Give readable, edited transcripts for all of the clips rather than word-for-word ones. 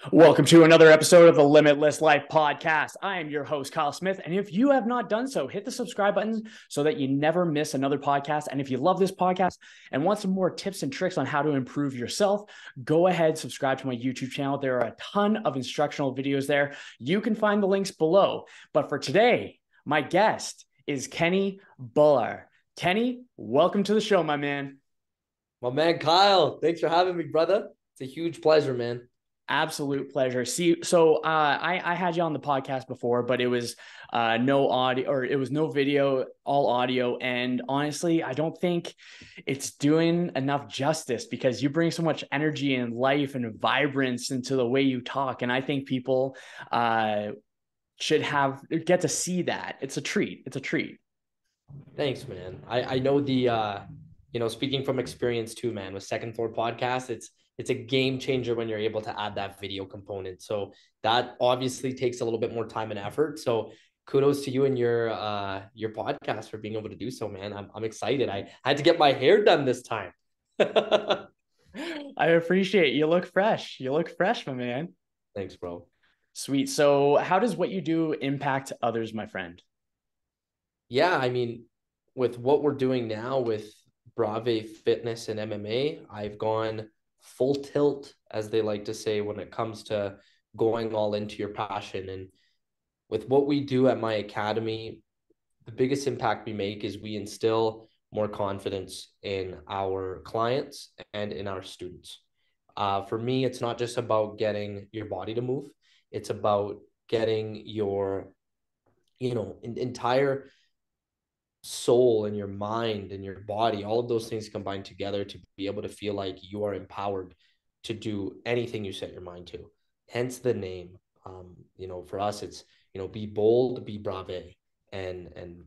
Welcome to another episode of the Limitless Life Podcast. I am your host, Kyle Smith. And if you have not done so, hit the subscribe button so that you never miss another podcast. And if you love this podcast and want some more tips and tricks on how to improve yourself, go ahead, subscribe to my YouTube channel. There are a ton of instructional videos there. You can find the links below. But for today, my guest is Kenny Bhullar. Kenny, welcome to the show, my man. My man, Kyle, thanks for having me, brother. It's a huge pleasure, man. Absolute pleasure. See, so I had you on the podcast before, but it was no audio, or it was no video, all audio. And honestly, I don't think it's doing enough justice because you bring so much energy and life and vibrance into the way you talk. And I think people should get to see that. It's a treat. It's a treat. Thanks, man. I know speaking from experience too, man, with Second Floor Podcast, it's a game changer when you're able to add that video component. So that obviously takes a little bit more time and effort. So kudos to you and your podcast for being able to do so, man. I'm excited. I had to get my hair done this time. I appreciate it. You look fresh. You look fresh, my man. Thanks, bro. Sweet. So how does what you do impact others, my friend? Yeah, I mean, with what we're doing now with Brave Fitness and MMA, I've gone full tilt, as they like to say, when it comes to going all into your passion. And with what we do at my academy, the biggest impact we make is we instill more confidence in our clients and in our students. For me, it's not just about getting your body to move. It's about getting your, entire soul and your mind and your body, all of those things combined together to be able to feel like you are empowered to do anything you set your mind to. Hence the name. For us, it's, be bold, be brave. And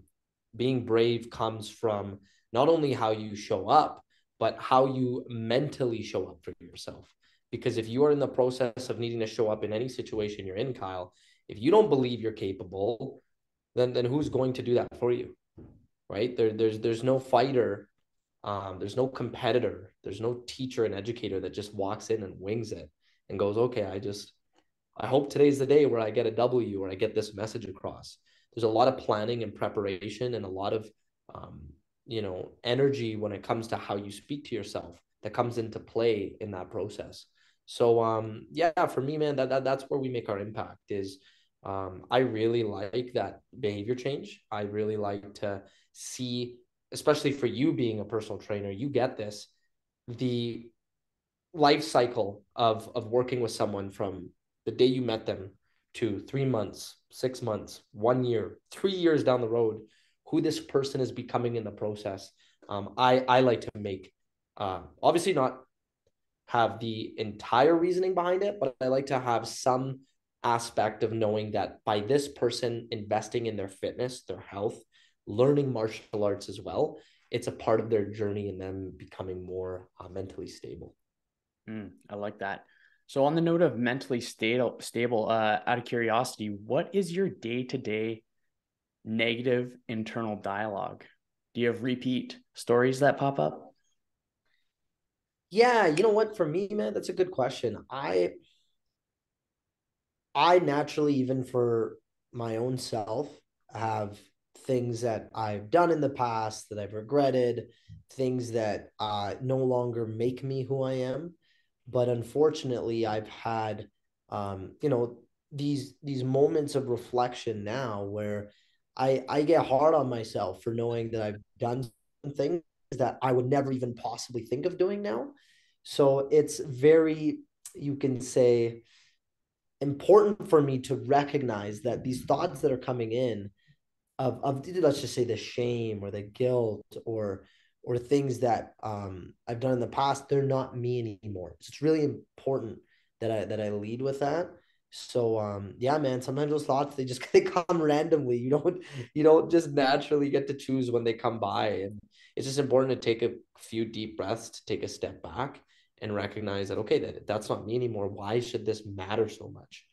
being brave comes from not only how you show up, but how you mentally show up for yourself. Because if you are in the process of needing to show up in any situation you're in, Kyle, if you don't believe you're capable, then who's going to do that for you? Right? There's no fighter, there's no competitor, there's no teacher and educator that just walks in and wings it and goes, okay, I hope today's the day where I get a W or I get this message across. There's a lot of planning and preparation and a lot of energy when it comes to how you speak to yourself that comes into play in that process. So yeah, for me, man, that's where we make our impact is I really like that behavior change. I really like to see, especially for you being a personal trainer, you get this, the life cycle of working with someone from the day you met them to 3 months, 6 months, 1 year, 3 years down the road, who this person is becoming in the process. I like to make, obviously not have the entire reasoning behind it, but I like to have some aspect of knowing that by this person investing in their fitness, their health, learning martial arts as well, it's a part of their journey and them becoming more mentally stable. I like that. So on the note of mentally stable, out of curiosity, what is your day-to-day negative internal dialogue? Do you have repeat stories that pop up? Yeah, you know what? For me, man, that's a good question. I naturally, even for my own self, have things that I've done in the past that I've regretted, things that no longer make me who I am. But unfortunately, I've had, these moments of reflection now where I get hard on myself for knowing that I've done things that I would never even possibly think of doing now. So it's very, you can say, important for me to recognize that these thoughts that are coming in of let's just say the shame or the guilt or things that I've done in the past, they're not me anymore. It's really important that I lead with that. So yeah, man, sometimes those thoughts they come randomly. You don't just naturally get to choose when they come by. And it's just important to take a few deep breaths, to take a step back and recognize that, okay, that's not me anymore. Why should this matter so much?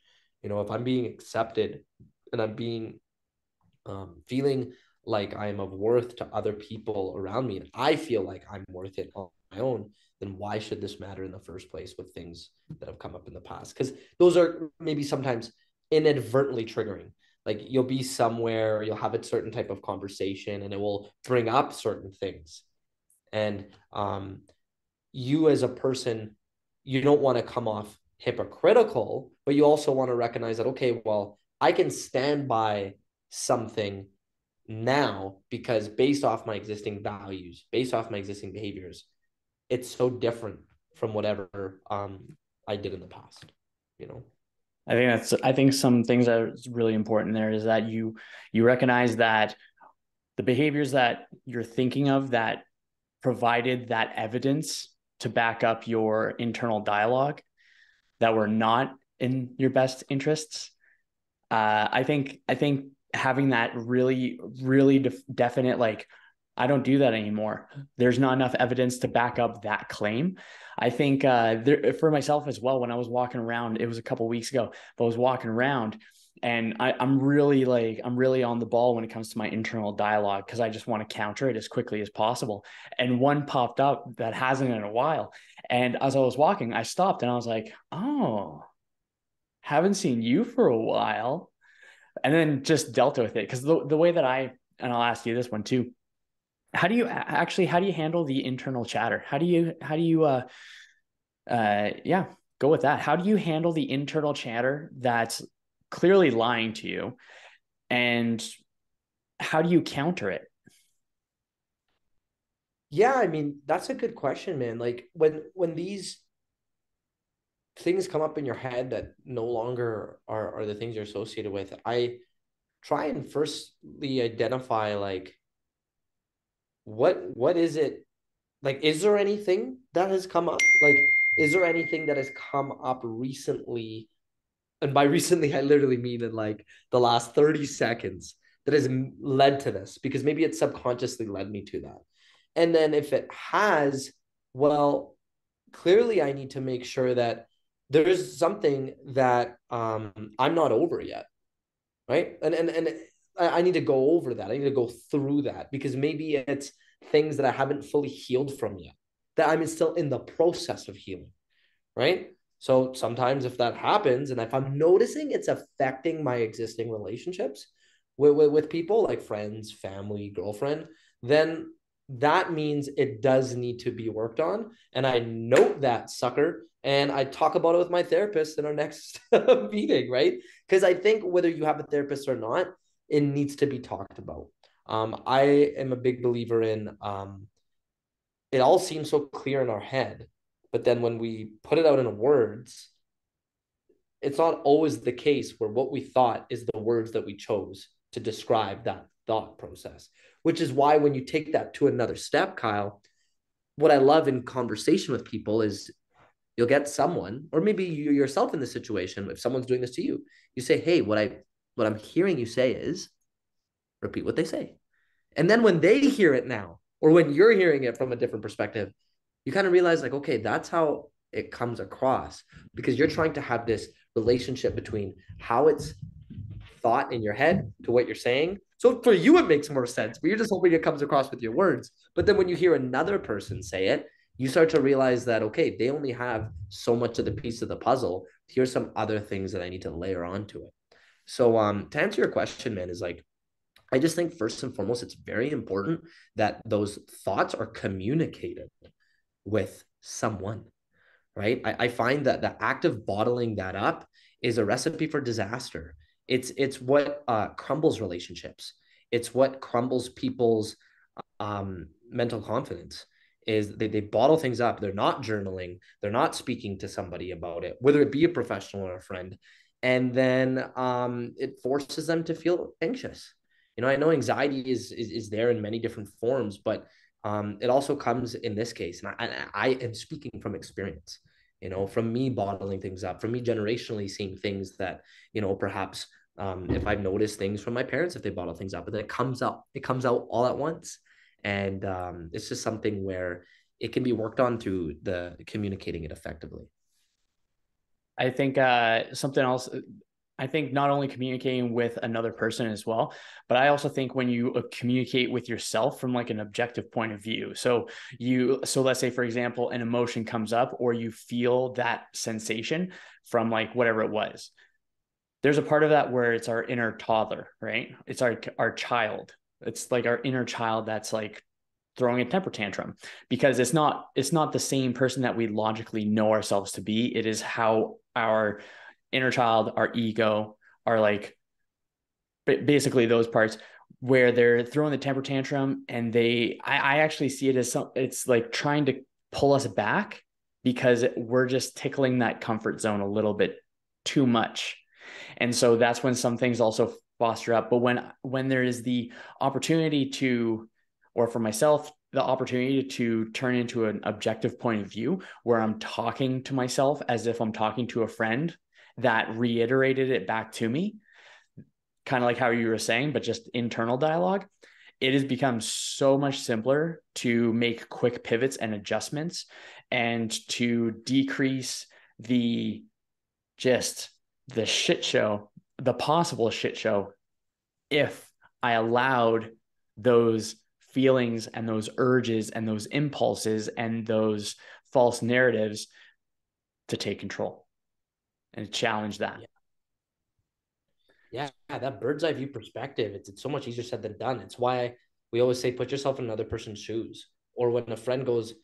If I'm being accepted and I'm being feeling like I'm of worth to other people around me, and I feel like I'm worth it own, then why should this matter in the first place with things that have come up in the past? Because those are maybe sometimes inadvertently triggering. Like you'll be somewhere, you'll have a certain type of conversation, and it will bring up certain things. And you as a person, you don't want to come off hypocritical, but you also want to recognize that, okay, well, I can stand by something now because based off my existing values, based off my existing behaviors, it's so different from whatever I did in the past, you know? I think some things that are really important there is that you recognize that the behaviors that you're thinking of that provided that evidence to back up your internal dialogue that were not in your best interests. I think having that really definite, like, I don't do that anymore. There's not enough evidence to back up that claim. I think for myself as well, when I was walking around, it was a couple of weeks ago, but I was walking around and I'm really on the ball when it comes to my internal dialogue because I just want to counter it as quickly as possible. And one popped up that hasn't in a while. And as I was walking, I stopped and I was like, oh, haven't seen you for a while. And then just dealt with it. Because the way that and I'll ask you this one too, how do you handle the internal chatter? How do you yeah, go with that. How do you handle the internal chatter that's clearly lying to you? And how do you counter it? Yeah, I mean, that's a good question, man. Like when these things come up in your head that no longer are the things you're associated with, I try and firstly identify like what is it, like is there anything that has come up, like is there anything that has come up recently, and by recently I literally mean in like the last 30 seconds, that has led to this, because maybe it subconsciously led me to that. And then if it has, well, clearly I need to make sure that there's something that I'm not over yet, right? And I need to go over that. I need to go through that because maybe it's things that I haven't fully healed from yet, that I'm still in the process of healing, right? So sometimes if that happens, and if I'm noticing it's affecting my existing relationships with people like friends, family, girlfriend, then that means it does need to be worked on. And I note that sucker and I talk about it with my therapist in our next meeting, right? Because I think whether you have a therapist or not, it needs to be talked about. I am a big believer in it all seems so clear in our head, but then when we put it out in words, it's not always the case where what we thought is the words that we chose to describe that thought process, which is why when you take that to another step, Kyle, what I love in conversation with people is you'll get someone, or maybe you yourself in the situation, if someone's doing this to you, you say, hey, what I'm hearing you say is, repeat what they say. And then when they hear it now, or when you're hearing it from a different perspective, you kind of realize like, okay, that's how it comes across, because you're trying to have this relationship between how it's thought in your head to what you're saying. So for you, it makes more sense, but you're just hoping it comes across with your words. But then when you hear another person say it, you start to realize that, okay, they only have so much of the piece of the puzzle. Here's some other things that I need to layer onto it. So to answer your question, man, is like, I just think first and foremost, it's very important that those thoughts are communicated with someone, right? I find that the act of bottling that up is a recipe for disaster. It's what crumbles relationships. It's what crumbles people's mental confidence. Is they bottle things up. They're not journaling. They're not speaking to somebody about it, whether it be a professional or a friend. And then it forces them to feel anxious. You know, I know anxiety is there in many different forms, but it also comes in this case. And I am speaking from experience, you know, from me bottling things up, from me generationally seeing things that, you know, perhaps if I've noticed things from my parents, if they bottle things up, but then it comes out all at once. And it's just something where it can be worked on through the communicating it effectively. I think something else I think not only communicating with another person as well, but I also think when you communicate with yourself from like an objective point of view. So let's say, for example, an emotion comes up or you feel that sensation from like whatever it was. There's a part of that where it's our inner toddler, right? It's our child. It's like our inner child that's like throwing a temper tantrum, because it's not the same person that we logically know ourselves to be. It is how our inner child, our ego, are like basically those parts where they're throwing the temper tantrum, and I actually see it as it's like trying to pull us back because we're just tickling that comfort zone a little bit too much. And so that's when some things also foster up. But when there is the opportunity to, or for myself, the opportunity to turn into an objective point of view where I'm talking to myself as if I'm talking to a friend that reiterated it back to me, kind of like how you were saying, but just internal dialogue, it has become so much simpler to make quick pivots and adjustments and to decrease the just the shit show, the possible shit show, if I allowed those feelings and those urges and those impulses and those false narratives to take control and challenge that. Yeah, that bird's eye view perspective, it's so much easier said than done. It's why we always say put yourself in another person's shoes. Or when a friend goes,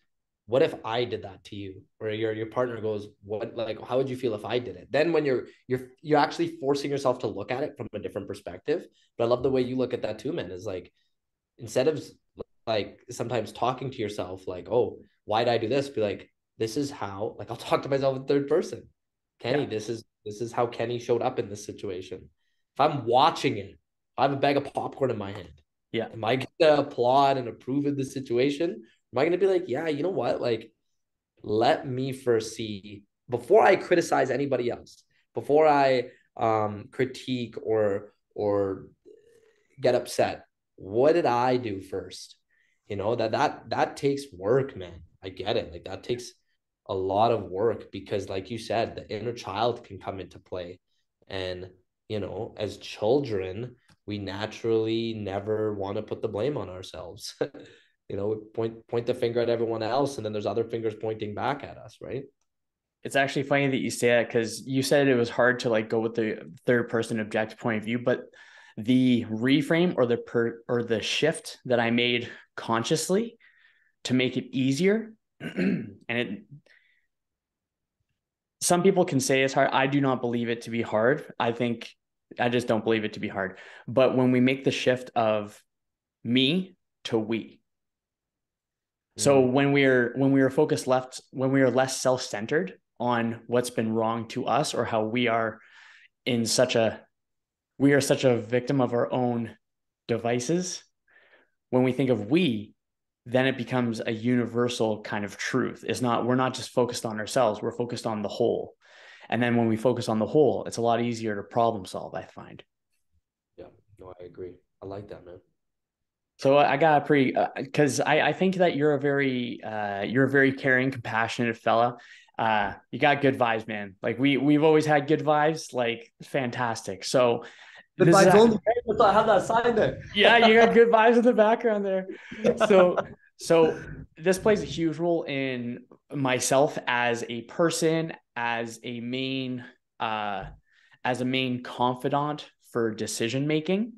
what if I did that to you? Or your partner goes, what, like, how would you feel if I did it? Then when you're actually forcing yourself to look at it from a different perspective. But I love the way you look at that too, man. Is like, instead of like sometimes talking to yourself like, oh, why did I do this? Be like, this is how, like, I'll talk to myself in third person. Kenny, Yeah. this is how Kenny showed up in this situation. If I'm watching it, I have a bag of popcorn in my hand. Yeah. Am I gonna applaud and approve of the situation? Am I gonna be like, yeah, you know what? Like, let me first see before I criticize anybody else, before I critique or get upset. What did I do first? That takes work, man. I get it. Like, that takes a lot of work because, like you said, the inner child can come into play. And, as children, we naturally never want to put the blame on ourselves. Point the finger at everyone else, and then there's other fingers pointing back at us, right? It's actually funny that you say that, because you said it was hard to like go with the third person objective point of view, but the reframe or the shift that I made consciously to make it easier, and some people can say it's hard. I do not believe it to be hard. I just don't believe it to be hard. But when we make the shift of me to we, so Mm. when we are less self-centered on what's been wrong to us, or how in such a we are such a victim of our own devices. When we think of we, then it becomes a universal kind of truth. We're not just focused on ourselves, we're focused on the whole. And then when we focus on the whole, it's a lot easier to problem solve, I find. Yeah, no, I agree. I like that, man. So I got a pretty, because I think that you're a very caring, compassionate fella. You got good vibes, man. Like we've always had good vibes, like fantastic. So Good this is vibes actually, only. I have that sign there. yeah, you got good vibes in the background there. So this plays a huge role in myself as a person, uh, as a main confidant for decision making,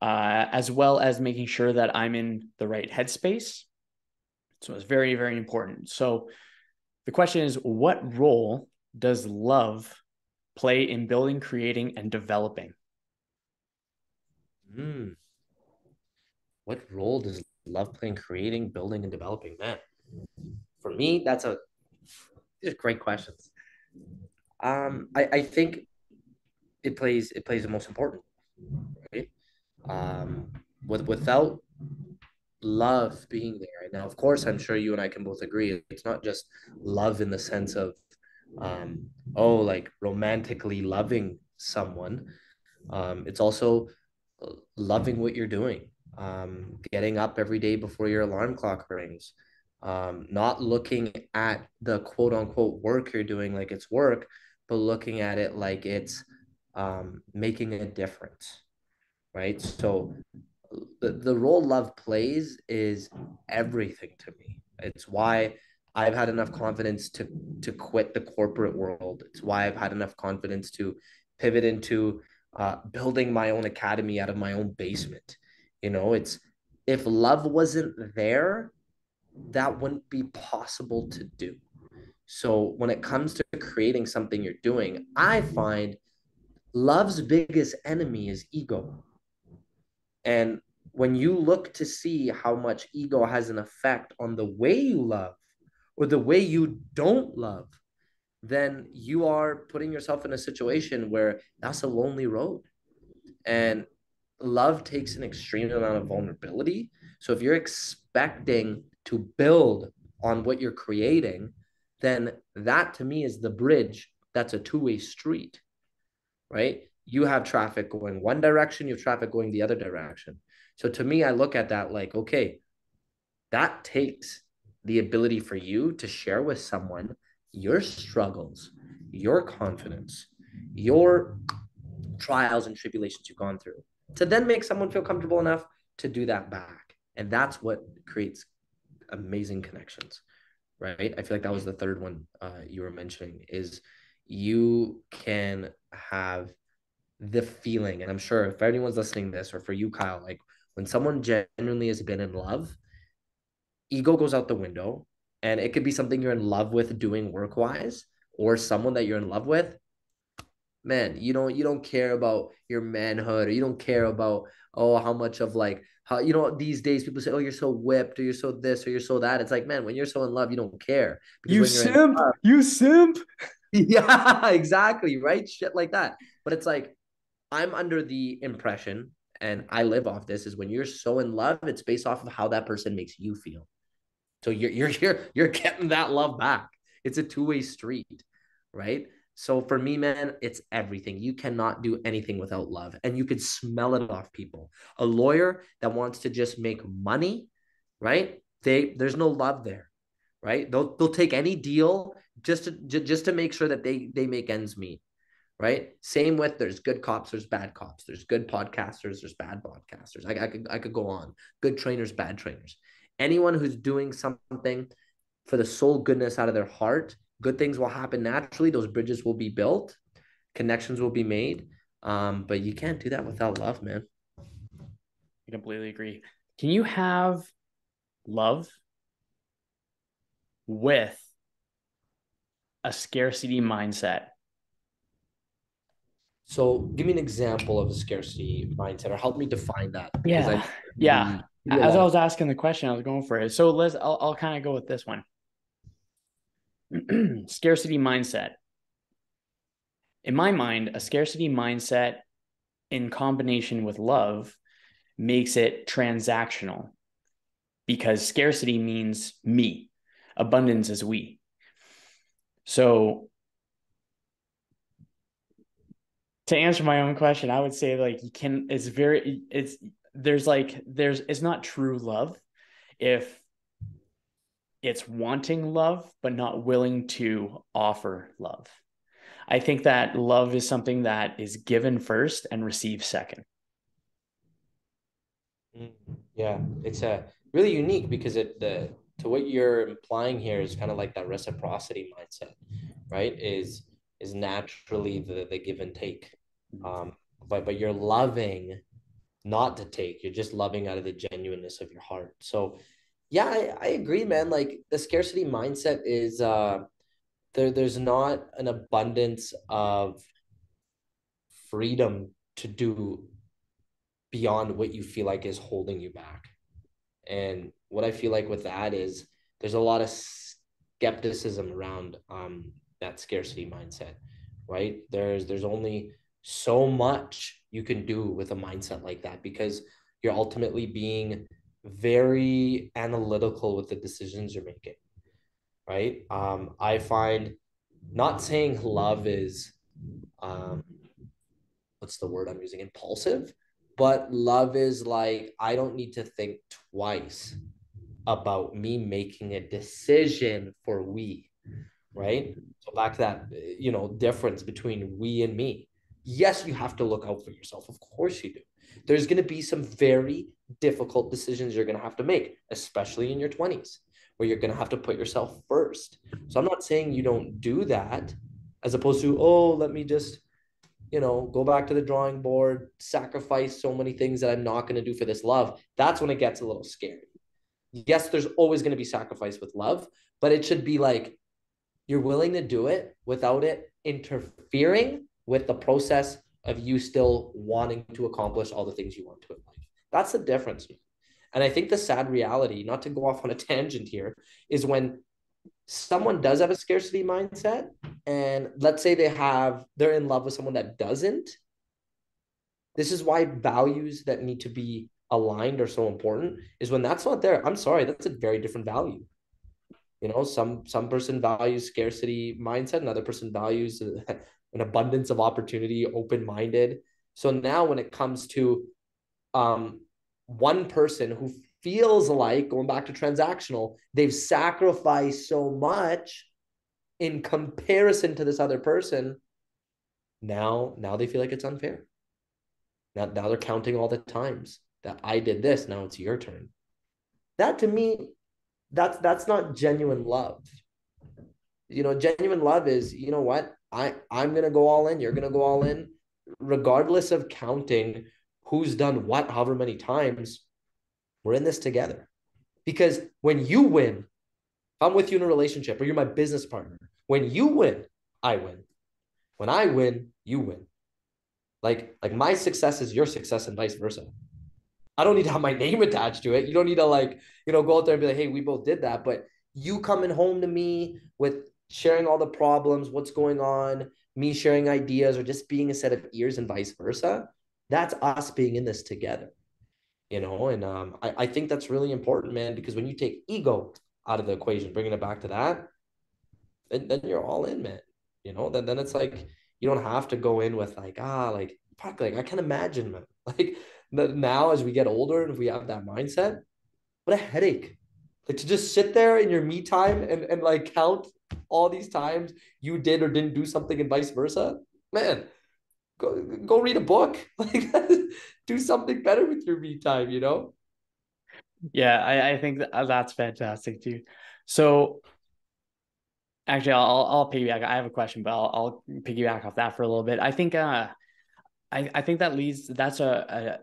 as well as making sure that I'm in the right headspace. So it's very, very important. So the question is, what role does love play in building, creating, and developing? Mm. What role does love play in creating, building, and developing? Man, for me, these are great questions. I think it plays the most important, right? Um, without love being there. Now, of course, I'm sure you and I can both agree it's not just love in the sense of, like romantically loving someone. It's also loving what you're doing, getting up every day before your alarm clock rings, not looking at the quote unquote work you're doing like it's work, but looking at it like it's making a difference, right? So the role love plays is everything to me. It's why I've had enough confidence to quit the corporate world. It's why I've had enough confidence to pivot into building my own academy out of my own basement. It's if love wasn't there, that wouldn't be possible to do. So when it comes to creating something you're doing, I find love's biggest enemy is ego. And when you look to see how much ego has an effect on the way you love or the way you don't love, then you are putting yourself in a situation where that's a lonely road. And love takes an extreme amount of vulnerability. So if you're expecting to build on what you're creating, then that to me is the bridge. That's a two-way street, right? You have traffic going one direction, you have traffic going the other direction. So to me, I look at that like, okay, that takes the ability for you to share with someone your struggles, your confidence, your trials and tribulations you've gone through to then make someone feel comfortable enough to do that back. And that's what creates amazing connections, right? I feel like that was the third one you were mentioning is you can have the feeling, and I'm sure if anyone's listening to this or for you, Kyle, like when someone genuinely has been in love, ego goes out the window, and it could be something you're in love with doing work wise, or someone that you're in love with. Man, you don't care about your manhood, or you don't care about how much of like how these days people say, oh, you're so whipped, or you're so this, or you're so that. It's like, man, when you're so in love, you don't care because You when you're in simp, love, you simp. yeah, exactly, right, shit like that. But it's like I'm under the impression, and I live off this, is when you're so in love, it's based off of how that person makes you feel. So you're getting that love back. It's a two-way street, right? So for me, man, it's everything. You cannot do anything without love, and you could smell it off people. A lawyer that wants to just make money, right? There's no love there, right? They'll take any deal just to make sure that they make ends meet, right? Same with there's good cops, there's bad cops, there's good podcasters, there's bad podcasters. I could go on. Good trainers, bad trainers. Anyone who's doing something for the soul goodness out of their heart, good things will happen naturally. Those bridges will be built, connections will be made. But you can't do that without love, man. I completely agree. Can you have love with a scarcity mindset? So give me an example of a scarcity mindset, or help me define that, because I Yeah. know Yeah. be a As lot I of. was asking the question, I was going for it. So I'll kind of go with this one. Scarcity mindset. In my mind, a scarcity mindset in combination with love makes it transactional because scarcity means me, abundance is we. So to answer my own question, I would say like you can, it's not true love if it's wanting love, but not willing to offer love. I think that love is something that is given first and received second. Yeah, it's a really unique because it the to what you're implying here is kind of like that reciprocity mindset, right? Is naturally the give and take. But you're loving not to take. You're just loving out of the genuineness of your heart. So yeah, I agree, man. Like the scarcity mindset is there's not an abundance of freedom to do beyond what you feel like is holding you back. And what I feel like with that is there's a lot of skepticism around that scarcity mindset, right? There's only so much you can do with a mindset like that because you're ultimately being very analytical with the decisions you're making, right? I find not saying love is um, what's the word I'm using? Impulsive, but love is like I don't need to think twice about me making a decision for we, right? So back to that, difference between we and me. Yes, you have to look out for yourself. Of course you do. There's going to be some very difficult decisions you're going to have to make, especially in your 20s, where you're going to have to put yourself first. So I'm not saying you don't do that, as opposed to, oh, let me just, go back to the drawing board, sacrifice so many things that I'm not going to do for this love. That's when it gets a little scary. Yes, there's always going to be sacrifice with love, but it should be like you're willing to do it without it interfering with the process of you still wanting to accomplish all the things you want to in life. That's the difference. And I think the sad reality, not to go off on a tangent here, is when someone does have a scarcity mindset, and let's say they're in love with someone that doesn't. This is why values that need to be aligned are so important, is when that's not there. I'm sorry, that's a very different value. Some person values scarcity mindset, another person values an abundance of opportunity, open-minded. So now when it comes to one person who feels like, going back to transactional, they've sacrificed so much in comparison to this other person, now they feel like it's unfair. Now they're counting all the times that I did this, now it's your turn. That, to me, that's not genuine love. Genuine love is, you know what, I'm gonna go all in, you're gonna go all in, regardless of counting who's done what however many times. We're in this together. Because when you win, if I'm with you in a relationship or you're my business partner, when you win, I win. When I win, you win. Like my success is your success and vice versa. I don't need to have my name attached to it. You don't need to go out there and be like, hey, we both did that. But you coming home to me with sharing all the problems, what's going on, me sharing ideas, or just being a set of ears and vice versa. That's us being in this together, and I think that's really important, man, because when you take ego out of the equation, bringing it back to that, then you're all in, man. Then it's like you don't have to go in with fuck, I can imagine, man. Now as we get older and if we have that mindset, what a headache. To just sit there in your me time and count all these times you did or didn't do something and vice versa. Man, go read a book. Do something better with your me time. Yeah, I think that's fantastic too. So actually, I'll piggyback. I have a question, but I'll piggyback off that for a little bit. I think I think that's a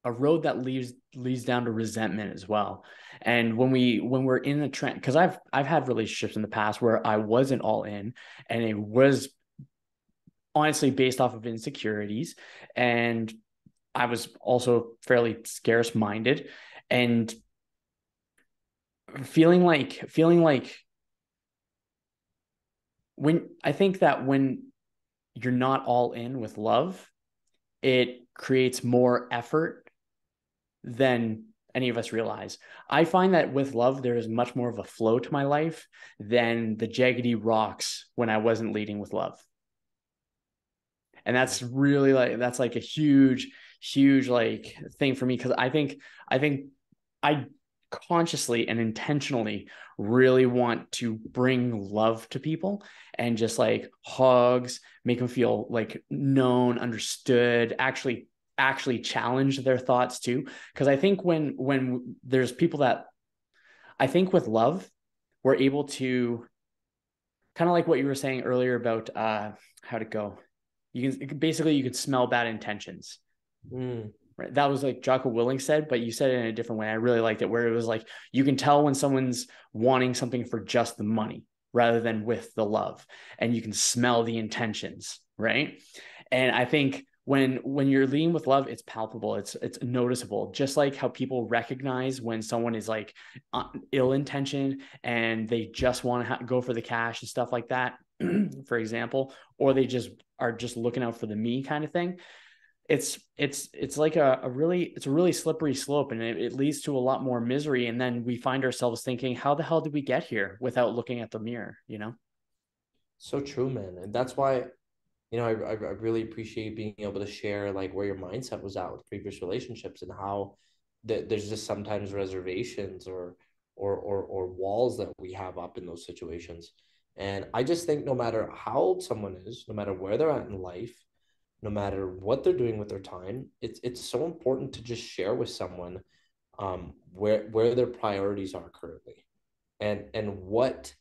road that leads down to resentment as well. And when we're in the trend, because I've had relationships in the past where I wasn't all in, and it was honestly based off of insecurities, and I was also fairly scarce minded, and feeling like when I think that when you're not all in with love, it creates more effort than any of us realize. I find that with love, there is much more of a flow to my life than the jaggedy rocks when I wasn't leading with love. And that's like a huge, huge thing for me, because I think I consciously and intentionally really want to bring love to people, and just hugs, make them feel known, understood, actually challenge their thoughts too. Because I think when there's people that, I think with love, we're able to, kind of like what you were saying earlier about how'd it go? You can smell bad intentions. Right. That was like Jocko Willing said, but you said it in a different way. I really liked it, where it was like, you can tell when someone's wanting something for just the money rather than with the love, and you can smell the intentions. Right. And I think when you're leading with love, it's palpable, it's noticeable, just like how people recognize when someone is ill intentioned and they just want to go for the cash and stuff like that, for example, or they just are just looking out for the me kind of thing. It's like a really slippery slope, and it leads to a lot more misery. And then we find ourselves thinking, how the hell did we get here, without looking at the mirror? So true, man. And that's why, I really appreciate being able to share where your mindset was at with previous relationships, and how there's just sometimes reservations or walls that we have up in those situations. And I just think no matter how old someone is, no matter where they're at in life, no matter what they're doing with their time, it's so important to just share with someone where their priorities are currently, and what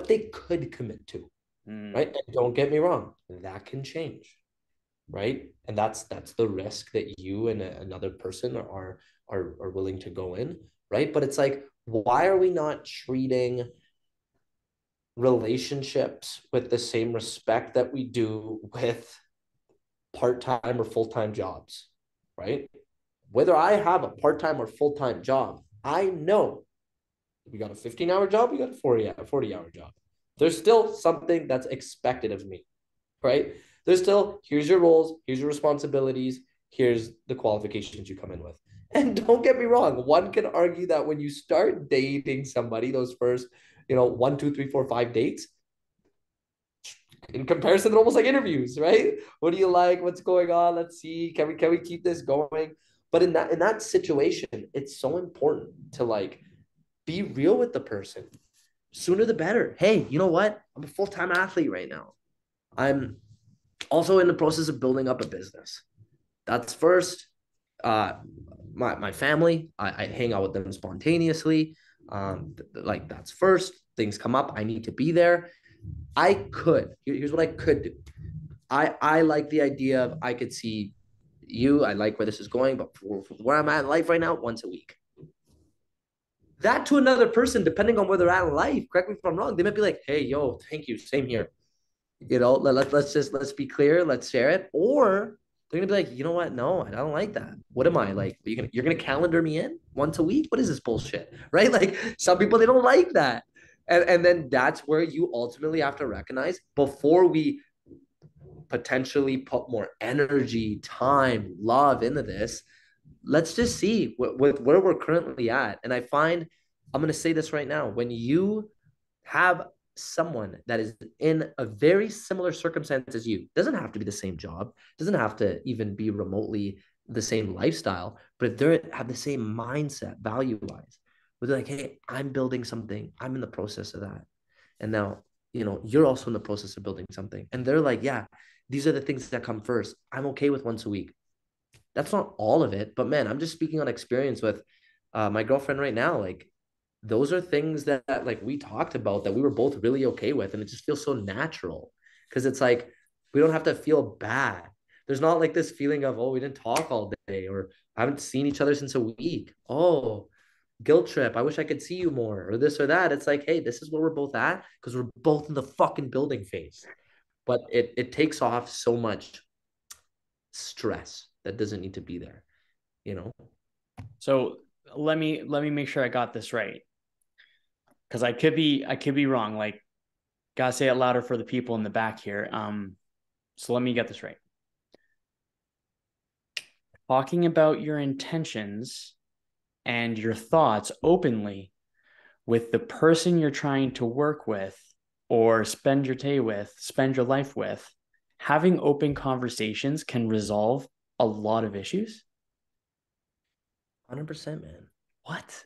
they could commit to, right? And don't get me wrong, that can change, right? And that's the risk that you and another person are willing to go in, right? But it's like, why are we not treating relationships with the same respect that we do with part-time or full-time jobs, right? Whether I have a part-time or full-time job, I know we got a 15-hour job, we got a 40-hour job. There's still something that's expected of me, right? There's still, here's your roles, here's your responsibilities, here's the qualifications you come in with. And don't get me wrong, one can argue that when you start dating somebody, those first, 1, 2, 3, 4, 5 dates, in comparison, they're almost like interviews, right? What do you like? What's going on? Let's see. Can we keep this going? But in that situation, it's so important to like be real with the person. Sooner the better. Hey, you know what? I'm a full-time athlete right now. I'm also in the process of building up a business. That's first. Uh, my family, I hang out with them spontaneously. Like that's first. Things come up. I need to be there. Here's what I could do. I like the idea of I could see you. I like where this is going, but for where I'm at in life right now, once a week. That to another person, depending on where they're at in life, correct me if I'm wrong, they might be like, hey, yo, thank you. Same here. Let's be clear, let's share it. Or they're gonna be like, you know what? No, I don't like that. What am I like? You're gonna calendar me in once a week? What is this bullshit? Right? Like some people they don't like that. And then that's where you ultimately have to recognize before we potentially put more energy, time, love into this, let's just see with where we're currently at. And I find, I'm going to say this right now, when you have someone that is in a very similar circumstance as you, doesn't have to be the same job, doesn't have to even be remotely the same lifestyle, but if they have the same mindset, value wise, where they're like, hey, I'm building something, I'm in the process of that. And now, you're also in the process of building something. And they're like, yeah, these are the things that come first. I'm okay with once a week. That's not all of it, but man, I'm just speaking on experience with my girlfriend right now. Like, those are things that like we talked about that we were both really okay with, and it just feels so natural because it's like we don't have to feel bad. There's not like this feeling of, oh, we didn't talk all day, or I haven't seen each other since a week. Oh, guilt trip. I wish I could see you more, or this or that. It's like, hey, this is where we're both at because we're both in the fucking building phase. But it takes off so much stress that doesn't need to be there, you know? So let me make sure I got this right. Because I could be wrong. Like, gotta say it louder for the people in the back here. So let me get this right. Talking about your intentions and your thoughts openly with the person you're trying to work with or spend your day with, spend your life with, having open conversations can resolve a lot of issues. 100%, man. What?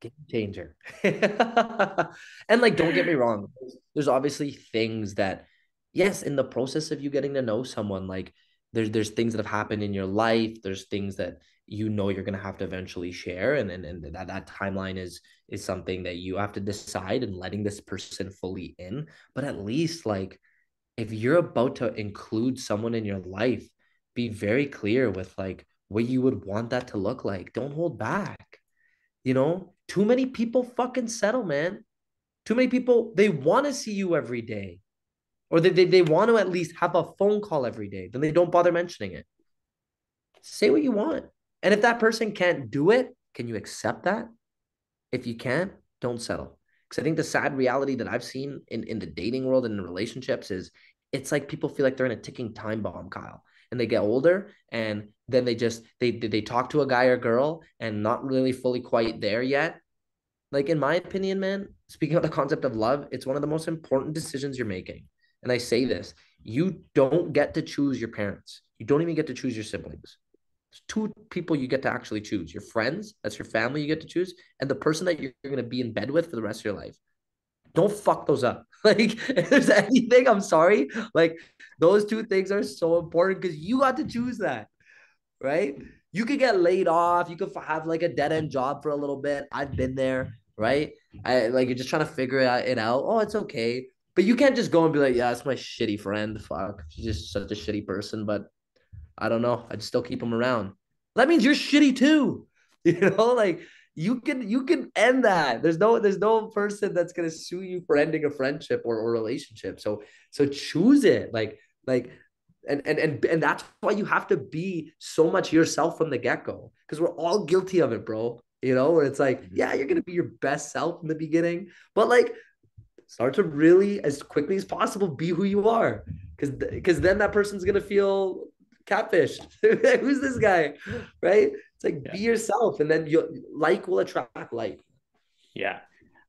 Game changer. And like, don't get me wrong. There's obviously things that, yes, in the process of you getting to know someone, like there's things that have happened in your life. There's things that you're gonna have to eventually share, and that timeline is something that you have to decide and letting this person fully in. But at least like if you're about to include someone in your life, be very clear with like what you would want that to look like. Don't hold back. Too many people fucking settle, man. Too many people, they want to see you every day, or they want to at least have a phone call every day. Then they don't bother mentioning it. Say what you want. And if that person can't do it, can you accept that? If you can't, don't settle. Because I think the sad reality that I've seen in the dating world and in relationships is it's like people feel like they're in a ticking time bomb, Kyle. And they get older and then they talk to a guy or girl and not really fully quite there yet. Like in my opinion, man, speaking of the concept of love, it's one of the most important decisions you're making. And I say this, you don't get to choose your parents. You don't even get to choose your siblings. There's two people you get to actually choose. Your friends, that's your family you get to choose, and the person that you're going to be in bed with for the rest of your life. Don't fuck those up. Like, if there's anything, I'm sorry. Like, Those two things are so important because you got to choose that, right? You could get laid off. You could have like a dead end job for a little bit. I've been there, right? I like you're just trying to figure it out. Oh, it's okay. But you can't just go and be like, yeah, it's my shitty friend. Fuck. She's just such a shitty person. But I don't know. I'd still keep him around. That means you're shitty too. Like you can end that. There's no person that's gonna sue you for ending a friendship or relationship. So choose it. Like and that's why you have to be so much yourself from the get-go. Because we're all guilty of it, bro. Where it's like, yeah, you're gonna be your best self in the beginning, but like start to really as quickly as possible be who you are. Because then that person's gonna feel catfished. Who's this guy? Right? It's like be yourself, and then you like will attract like. Yeah,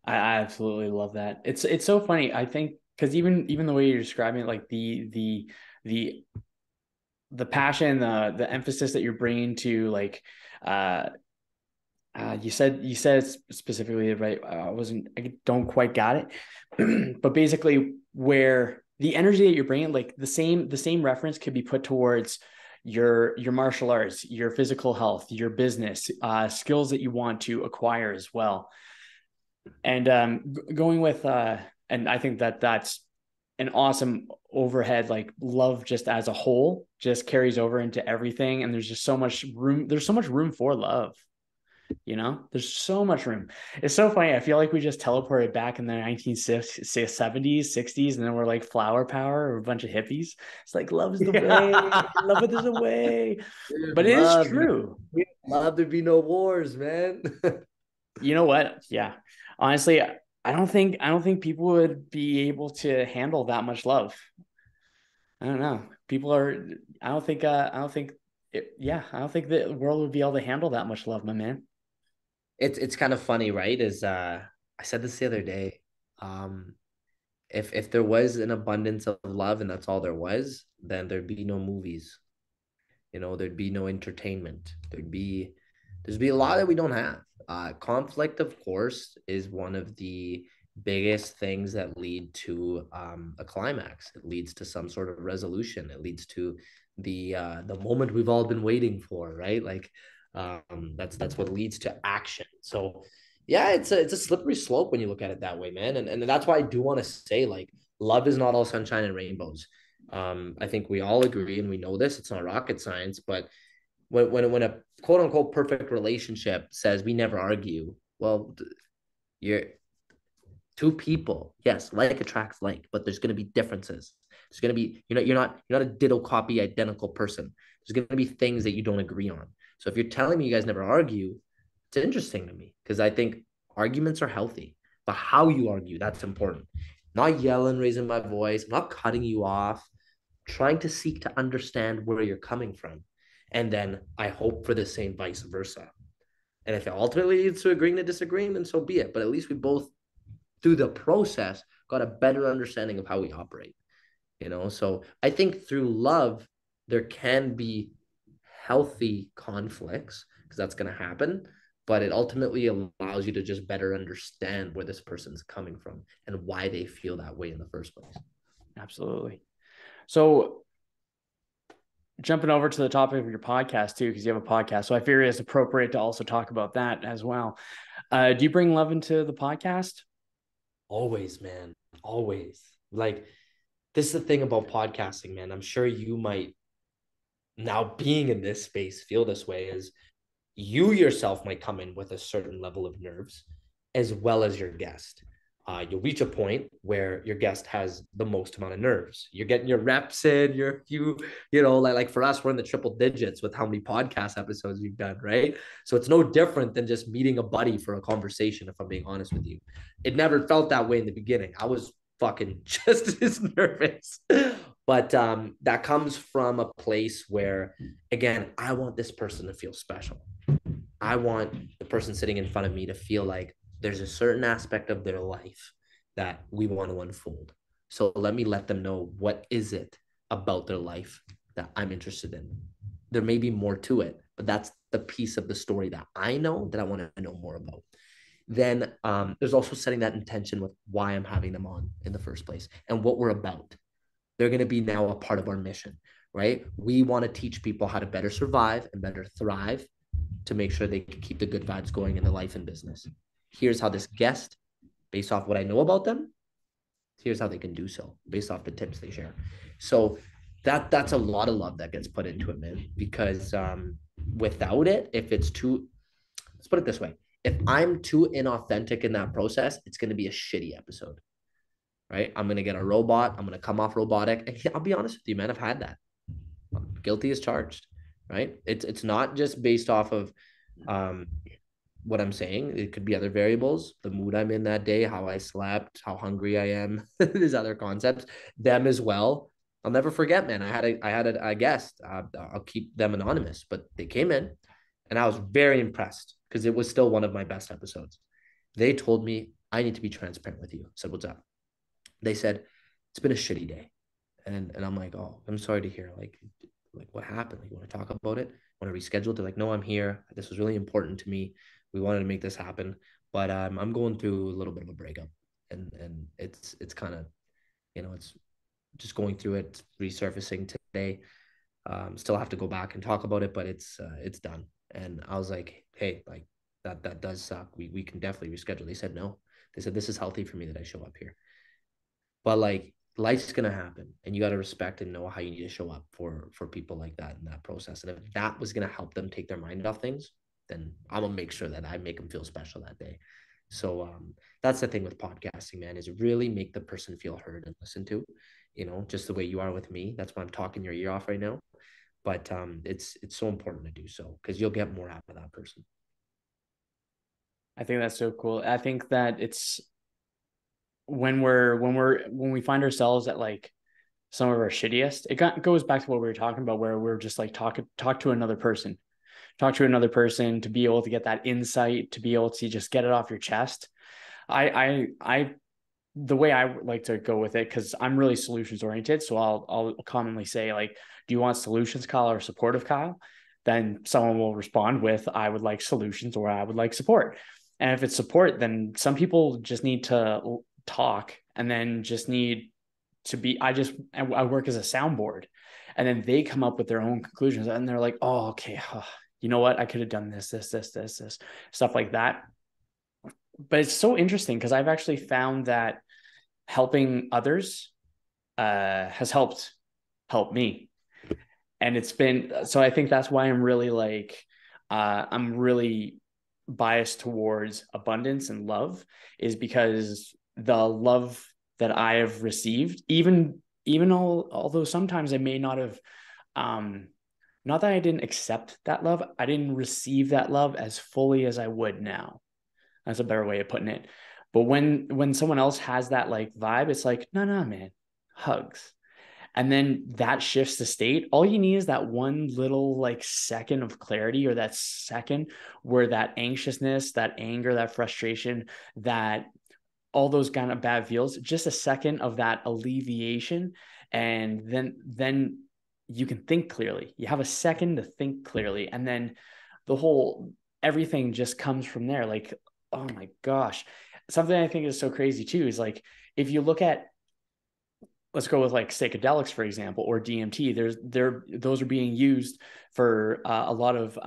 I absolutely love that. It's so funny. I think because even the way you're describing it, like the passion, the emphasis that you're bringing to like, you said specifically right. I don't quite got it, but basically where the energy that you're bringing, like the same reference could be put towards your martial arts, your physical health, your business, skills that you want to acquire as well. And going with and I think that that's an awesome overhead. Like love just as a whole just carries over into everything, and there's just so much room. There's so much room for love. There's so much room. It's so funny. I feel like we just teleported back in the 1970s, 60s, and then we're like flower power or a bunch of hippies. It's like love is the way, love is the way. Dude, But it is love, true. love there be no wars, man. You know what? Yeah. Honestly, I don't think people would be able to handle that much love. I don't know. People are I don't think the world would be able to handle that much love, my man. It's kind of funny, right? I said this the other day. Um, if there was an abundance of love and that's all there was, then there'd be no movies. There'd be no entertainment. There'd be a lot that we don't have. Conflict, of course, is one of the biggest things that lead to a climax. It leads to some sort of resolution. It leads to the moment we've all been waiting for, right? Like that's what leads to action. So yeah, it's a slippery slope when you look at it that way, man. And that's why I do want to say like love is not all sunshine and rainbows. I think we all agree and we know this. It's not rocket science, but when a quote unquote perfect relationship says we never argue, well, you're two people. Yes, like attracts like, but there's going to be differences. There's going to be you're not a ditto copy identical person. There's going to be things that you don't agree on. So if you're telling me you guys never argue, it's interesting to me because I think arguments are healthy, but how you argue, that's important. Not yelling, raising my voice, not cutting you off, trying to seek to understand where you're coming from. And then I hope for the same vice versa. And if it ultimately leads to agreeing to disagreeing, then so be it. But at least we both, through the process, got a better understanding of how we operate. So I think through love, there can be healthy conflicts because that's going to happen. But it ultimately allows you to just better understand where this person's coming from and why they feel that way in the first place. Absolutely. So jumping over to the topic of your podcast too, because you have a podcast. So I figure it's appropriate to also talk about that as well. Do you bring love into the podcast? Always, man. Always. Like, this is the thing about podcasting, man. I'm sure you might, now being in this space, feel this way is you yourself might come in with a certain level of nerves as well as your guest. You'll reach a point where your guest has the most amount of nerves. You're getting your reps in, like for us, we're in the triple digits with how many podcast episodes we've done, right? So it's no different than just meeting a buddy for a conversation, if I'm being honest with you. It never felt that way in the beginning. I was fucking just as nervous. But that comes from a place where, again, I want this person to feel special. I want the person sitting in front of me to feel like there's a certain aspect of their life that we want to unfold. So let them know what is it about their life that I'm interested in. There may be more to it, but that's the piece of the story that I know that I want to know more about. Then there's also setting that intention with why I'm having them on in the first place and what we're about. They're going to be now a part of our mission, right? We want to teach people how to better survive and better thrive to make sure they can keep the good vibes going in their life and business. Here's how this guest, based off what I know about them, here's how they can do so based off the tips they share. So that's a lot of love that gets put into it, man, because without it, if it's too, let's put it this way, if I'm too inauthentic in that process, it's going to be a shitty episode, right? I'm going to get a robot. I'm going to come off robotic. And I'll be honest with you, man, I've had that. I'm guilty as charged, right? It's not just based off of what I'm saying. It could be other variables, the mood I'm in that day, how I slept, how hungry I am. There's other concepts, them as well. I'll never forget, man. I had a guest. I'll keep them anonymous, but they came in, and I was very impressed because it was still one of my best episodes. They told me, I need to be transparent with you. I said, what's up? They said, it's been a shitty day. And I'm like, oh, I'm sorry to hear. Like what happened? Like, you want to talk about it? Want to reschedule? They're like, no, I'm here. This was really important to me. We wanted to make this happen, but I'm going through a little bit of a breakup, and it's kind of, it's just going through it, resurfacing today. Still have to go back and talk about it, but it's done. And I was like, hey, like that does suck. We can definitely reschedule. They said no. They said this is healthy for me that I show up here. But like life's gonna happen, and you got to respect and know how you need to show up for people like that in that process. And if that was gonna help them take their mind off things, then I'm gonna make sure that I make them feel special that day. So that's the thing with podcasting, man, is really make the person feel heard and listened to, just the way you are with me. That's why I'm talking your ear off right now. But it's so important to do so because you'll get more out of that person. I think that's so cool. I think that it's when we find ourselves at like some of our shittiest, goes back to what we were talking about, where we're just like talk to another person to be able to get that insight, to be able to just get it off your chest. I the way I like to go with it, because I'm really solutions oriented, so I'll commonly say, like, do you want solutions, Kyle, or supportive, Kyle? Then someone will respond with, I would like solutions, or I would like support. And if it's support, then some people just need to talk, and then just need to be, I work as a soundboard, and then they come up with their own conclusions, and they're like, oh, okay, you know what, I could have done this, stuff like that. But it's so interesting because I've actually found that helping others has help me. And it's been, so I think that's why I'm really like, I'm really biased towards abundance and love, is because the love that I have received, although sometimes I may not have, not that I didn't accept that love, I didn't receive that love as fully as I would now. That's a better way of putting it. But when someone else has that like vibe, it's like, no, man, hugs. And then that shifts the state. All you need is that one little like second of clarity, or that second where that anxiousness, that anger, that frustration, that all those kind of bad feels, just a second of that alleviation. And then you can think clearly. You have a second to think clearly. And then everything just comes from there. Like, oh my gosh. Something I think is so crazy too is like, if you look at, let's go with like psychedelics, for example, or DMT, those are being used for a lot of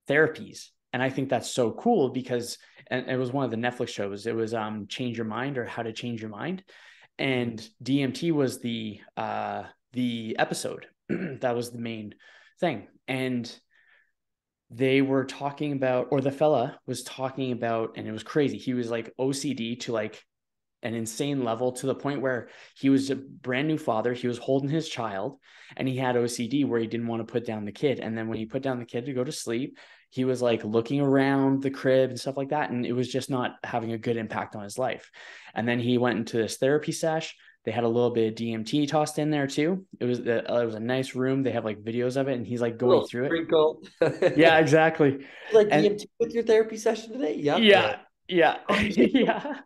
therapies. And I think that's so cool because, and it was one of the Netflix shows, it was Change Your Mind, or How to Change Your Mind. And DMT was the episode that was the main thing. And they were talking about, or the fella was talking about, and it was crazy. He was like OCD to like an insane level, to the point where he was a brand new father. He was holding his child, and he had OCD where he didn't want to put down the kid. And then when he put down the kid to go to sleep, he was like looking around the crib and stuff like that. And it was just not having a good impact on his life. And then he went into this therapy sesh. They had a little bit of DMT tossed in there too. It was a nice room. They have like videos of it, and he's like going through sprinkle. it. Yeah, exactly. Like And DMT with your therapy session today? Yep, yeah, man. yeah, yeah.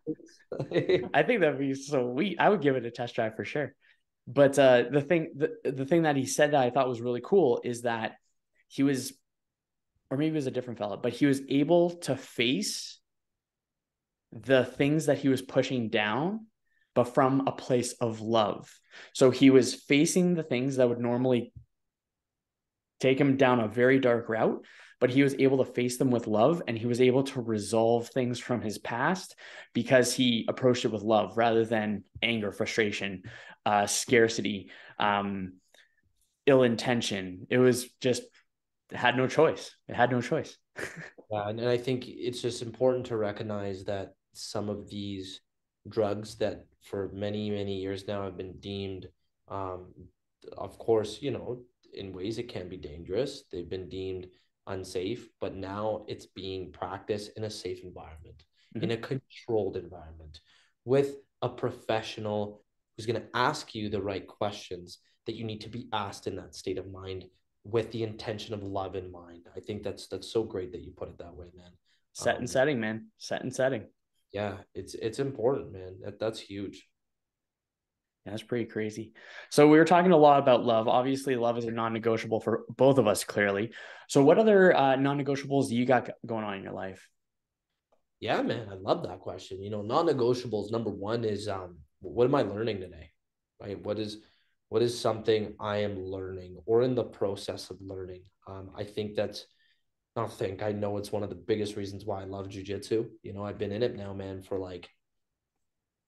I think that'd be so sweet. I would give it a test drive for sure. But the thing that he said that I thought was really cool is that he was, or maybe it was a different fella, but he was able to face the things that he was pushing down, but from a place of love. So he was facing the things that would normally take him down a very dark route, but he was able to face them with love, and he was able to resolve things from his past because he approached it with love rather than anger, frustration, scarcity, ill intention. It was just, it had no choice. It had no choice. Yeah, and I think it's just important to recognize that some of these drugs that for many, many years now have been deemed, um, of course, in ways it can be dangerous. They've been deemed unsafe, but now it's being practiced in a safe environment, in a controlled environment, with a professional who's going to ask you the right questions that you need to be asked in that state of mind with the intention of love in mind. I think that's so great that you put it that way, man. Set and setting, man. Set and setting. Yeah, it's important, man. That's huge. Yeah, that's pretty crazy. So we were talking a lot about love. Obviously, love is a non-negotiable for both of us, clearly. So what other non-negotiables do you got going on in your life? Yeah, man, I love that question. Non-negotiables, number one is what am I learning today? Right? What is something I am learning or in the process of learning? I think that's not think. I know it's one of the biggest reasons why I love jujitsu. I've been in it now, man, for like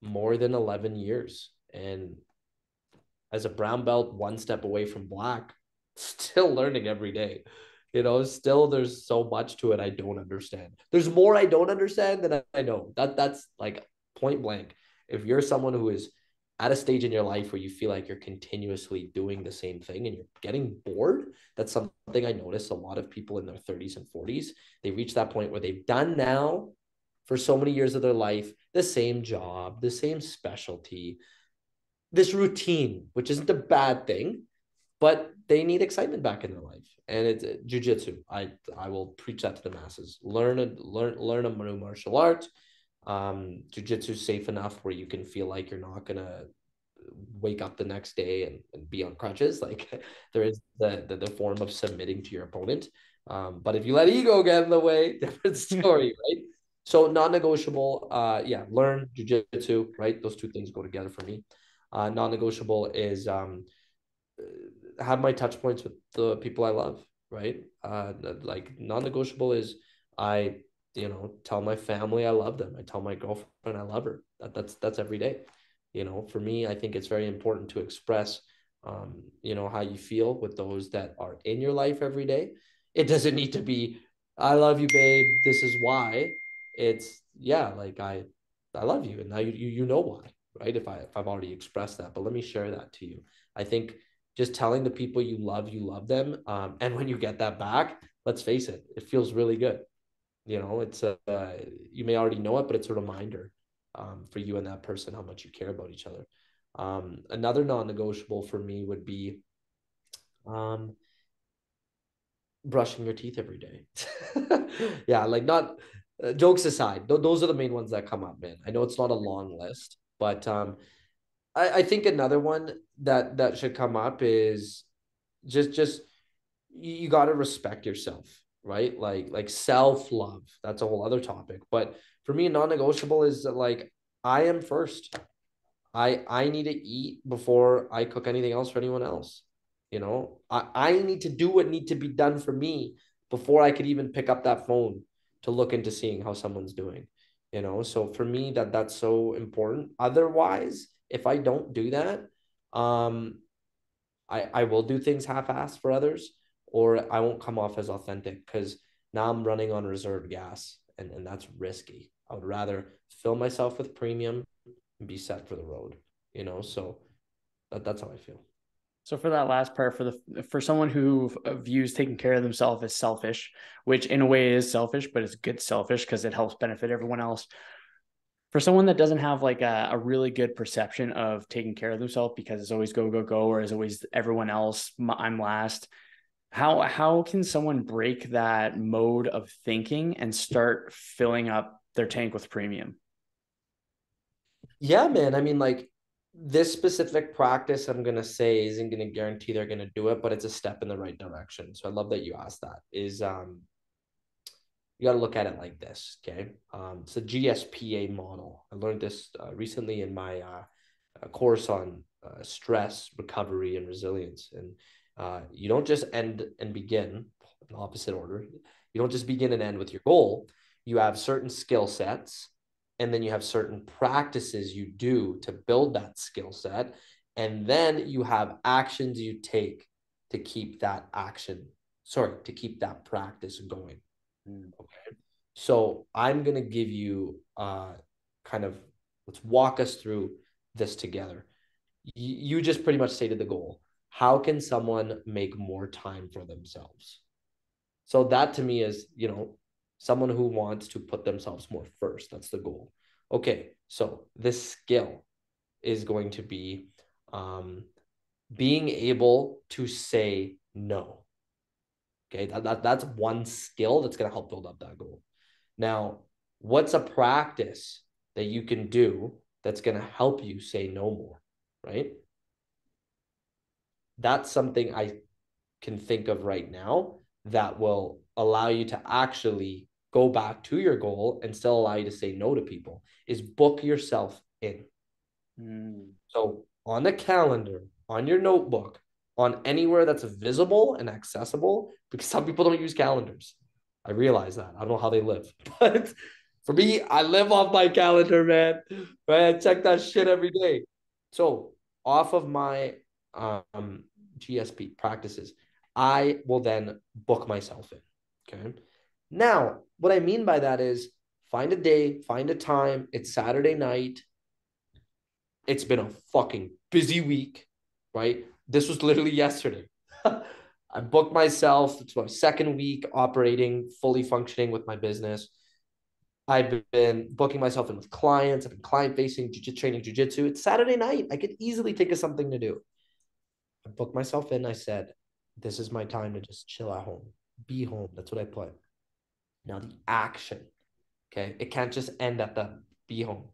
more than 11 years. And as a brown belt, one step away from black, still learning every day. Still there's so much to it I don't understand. There's more I don't understand than I know. That's like point blank. If you're someone who is at a stage in your life where you feel like you're continuously doing the same thing and you're getting bored, that's something I notice a lot of people in their 30s and 40s. They reach that point where they've done now for so many years of their life the same job, the same specialty, this routine, which isn't a bad thing, but they need excitement back in their life. And it's jujitsu. I will preach that to the masses. Learn a new martial art. Jujitsu is safe enough where you can feel like you're not gonna wake up the next day and be on crutches. Like there is the form of submitting to your opponent. But if you let ego get in the way, different story, right? So non-negotiable, learn jujitsu, right? Those two things go together for me. Non-negotiable is have my touch points with the people I love, right? Like non-negotiable is I, tell my family I love them. I tell my girlfriend I love her. That's every day. For me, I think it's very important to express, how you feel with those that are in your life every day. It doesn't need to be, I love you, babe. This is why. It's like I love you, and now you know why, right? If I've already expressed that, but let me share that to you. I think just telling the people you love them, and when you get that back, let's face it, it feels really good. It's you may already know it, but it's a reminder for you and that person how much you care about each other. Another non-negotiable for me would be brushing your teeth every day. Yeah, like not jokes aside, those are the main ones that come up, man. I know it's not a long list, but I think another one that should come up is just you got to respect yourself, right? Like self-love. That's a whole other topic. But for me, non-negotiable is that like I am first. I need to eat before I cook anything else for anyone else. I need to do what need to be done for me before I could even pick up that phone to look into seeing how someone's doing. So for me that's so important. Otherwise, if I don't do that, I will do things half-assed for others, or I won't come off as authentic because now I'm running on reserve gas, and that's risky. I would rather fill myself with premium and be set for the road, so that's how I feel. So for that last part, for someone who views taking care of themselves as selfish, which in a way is selfish, but it's good selfish because it helps benefit everyone else. For someone that doesn't have like a really good perception of taking care of themselves because it's always go, go, go, or is always everyone else, I'm last. How can someone break that mode of thinking and start filling up their tank with premium? Yeah, man. I mean, like this specific practice, I'm gonna say isn't gonna guarantee they're gonna do it, but it's a step in the right direction. So I love that you asked that. Is you got to look at it like this, okay? It's a GSPA model. I learned this recently in my a course on stress, recovery, and resilience. And you don't just end and begin in opposite order. You don't just begin and end with your goal. You have certain skill sets, and then you have certain practices you do to build that skill set. And then you have actions you take to keep that to keep that practice going. Okay. So I'm going to give you let's walk us through this together. You just pretty much stated the goal. How can someone make more time for themselves? So that to me is, someone who wants to put themselves more first. That's the goal. Okay. So this skill is going to be being able to say no. Okay. That's one skill that's going to help build up that goal. Now, what's a practice that you can do that's going to help you say no more, right? That's something I can think of right now that will allow you to actually go back to your goal and still allow you to say no to people, is book yourself in. So on the calendar, on your notebook, on anywhere that's visible and accessible, because some people don't use calendars. I realize that. I don't know how they live. But for me, I live off my calendar, man. Right? I check that shit every day. So off of my GSP practices, I will then book myself in. Okay. Now, what I mean by that is find a day, find a time. It's Saturday night. It's been a fucking busy week, right? This was literally yesterday. I booked myself. It's my second week operating, fully functioning with my business. I've been booking myself in with clients. I've been client facing, training jujitsu. It's Saturday night. I could easily think of something to do. I booked myself in. I said, this is my time to just chill at home, be home. That's what I put. Now the action, okay? It can't just end at the be home.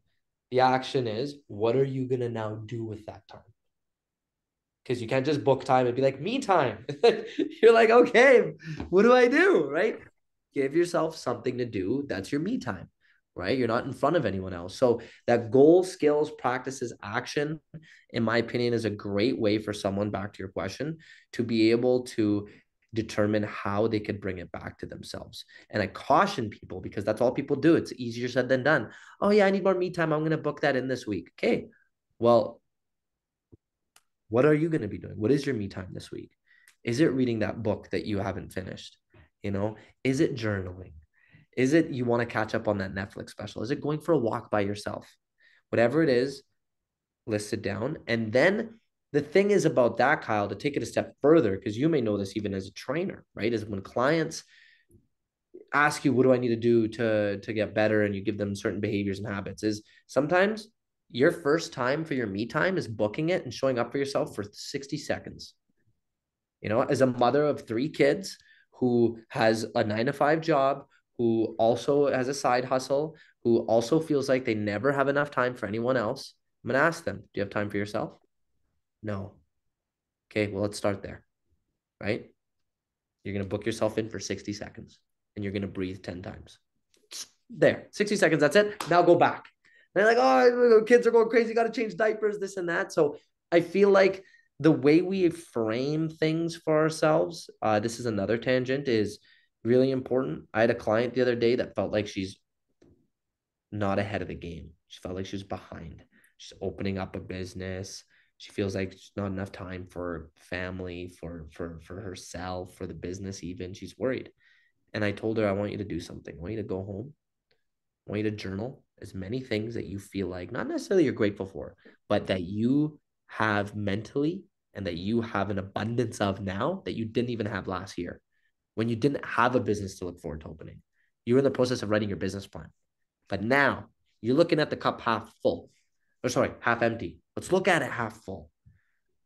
The action is, what are you going to now do with that time? Because you can't just book time and be like, me time. You're like, okay, what do I do? Right? Give yourself something to do. That's your me time, right? You're not in front of anyone else. So that goal, skills, practices, action, in my opinion, is a great way for someone, back to your question, to be able to determine how they could bring it back to themselves. And I caution people, because that's all people do. It's easier said than done. Oh yeah, I need more me time. I'm going to book that in this week. Okay. Well, what are you going to be doing? What is your me time this week? Is it reading that book that you haven't finished? Is it journaling? Is it you want to catch up on that Netflix special? Is it going for a walk by yourself? Whatever it is, list it down. And then the thing is about that, Kyle, to take it a step further, because you may know this even as a trainer, right? Is when clients ask you, what do I need to do to get better? And you give them certain behaviors and habits, is sometimes your first time for your me time is booking it and showing up for yourself for 60 seconds. As a mother of 3 kids who has a 9 to 5 job, who also has a side hustle, who also feels like they never have enough time for anyone else, I'm going to ask them, do you have time for yourself? No. Okay, well, let's start there, right? You're going to book yourself in for 60 seconds and you're going to breathe 10 times. There, 60 seconds, that's it. Now go back. And they're like, oh, kids are going crazy, got to change diapers, this and that. So I feel like the way we frame things for ourselves, this is another tangent, is really important. I had a client the other day that felt like she's not ahead of the game. She felt like she was behind. She's opening up a business. She feels like there's not enough time for family, for herself, for the business even. She's worried. And I told her, I want you to do something. I want you to go home. I want you to journal as many things that you feel like, not necessarily you're grateful for, but that you have mentally and that you have an abundance of now that you didn't even have last year when you didn't have a business to look forward to opening. You were in the process of writing your business plan. But now you're looking at the cup half full, or sorry, half empty. Let's look at it half full,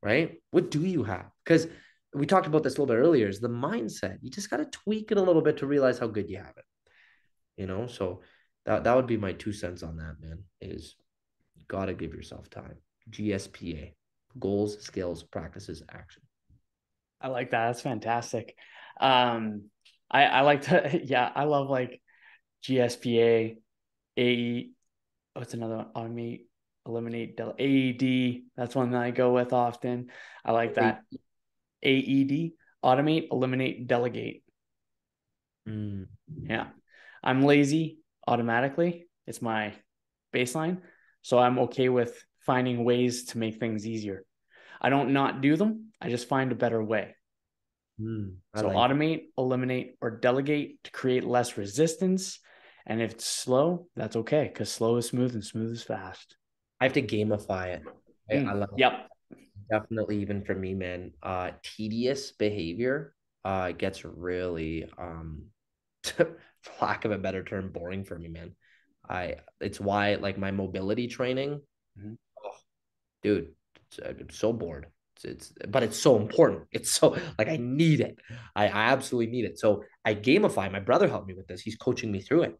right? What do you have? Because we talked about this a little bit earlier, is the mindset. You just got to tweak it a little bit to realize how good you have it, So that would be my 2 cents on that, man, is you got to give yourself time. GSPA, goals, skills, practices, action. I like that. That's fantastic. I like to, yeah, I love like GSPA, AE. What's another one? Automate, eliminate, AED. That's one that I go with often. I like that. AED, automate, eliminate, delegate. Mm. Yeah. I'm lazy automatically. It's my baseline. So I'm okay with finding ways to make things easier. I don't not do them. I just find a better way. I So like that. automate, eliminate, or delegate to create less resistance. And if it's slow, that's okay because slow is smooth and smooth is fast. I have to gamify it. I love Yep. definitely even for me, man. Tedious behavior gets really for lack of a better term, boring for me, man. It's why like my mobility training, Mhm. oh, dude, I'm so bored. But it's so important. It's so like I need it. I absolutely need it. So I gamify. My brother helped me with this. He's coaching me through it.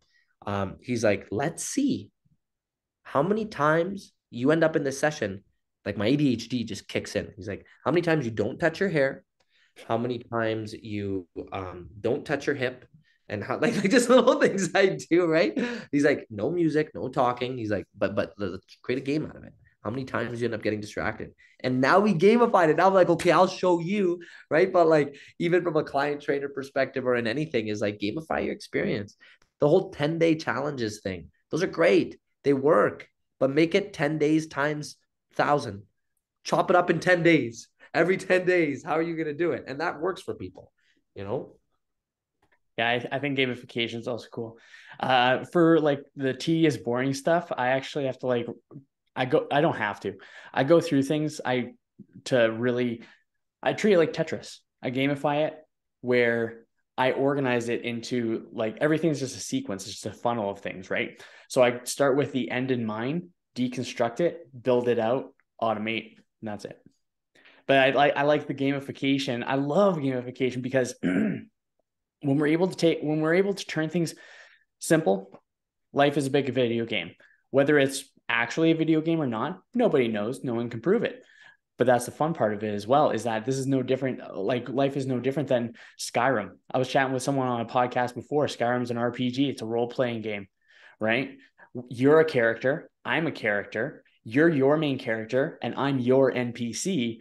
He's like, let's see how many times you end up in this session. Like my ADHD just kicks in. He's like, how many times you don't touch your hair, how many times you don't touch your hip, and how like just little things I do, right? He's like, no music, no talking. He's like, but let's create a game out of it. How many times you end up getting distracted? And now we gamified it. Now I'm like, okay, I'll show you, right? But like, even from a client trainer perspective or in anything, is like gamify your experience. The whole 10-day challenges thing, those are great. They work, but make it 10 days times 1,000. Chop it up in 10 days. Every 10 days, how are you going to do it? And that works for people, you know? Yeah, I think gamification is also cool. For like the tedious, boring stuff, I actually have to like, I don't have to. I go through things to really, I treat it like Tetris. I gamify it where I organize it into like everything's just a sequence, it's just a funnel of things, right? So I start with the end in mind, deconstruct it, build it out, automate, and that's it. But I like the gamification. I love gamification because when we're able to turn things simple, life is a big video game. Whether it's actually a video game or not, nobody knows. No one can prove it. But that's the fun part of it as well, is that this is no different. Like life is no different than Skyrim. I was chatting with someone on a podcast before. Skyrim's an RPG. It's a role-playing game, right? You're a character. I'm a character. You're your main character, and I'm your NPC.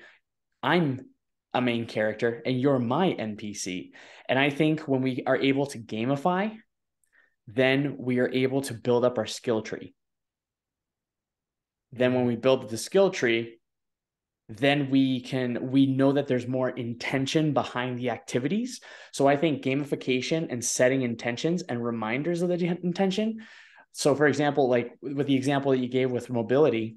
I'm a main character, and you're my NPC. And I think when we are able to gamify, then we are able to build up our skill tree. Then when we build the skill tree, then we know that there's more intention behind the activities. So I think gamification and setting intentions and reminders of the intention. So for example, like with the example that you gave with mobility,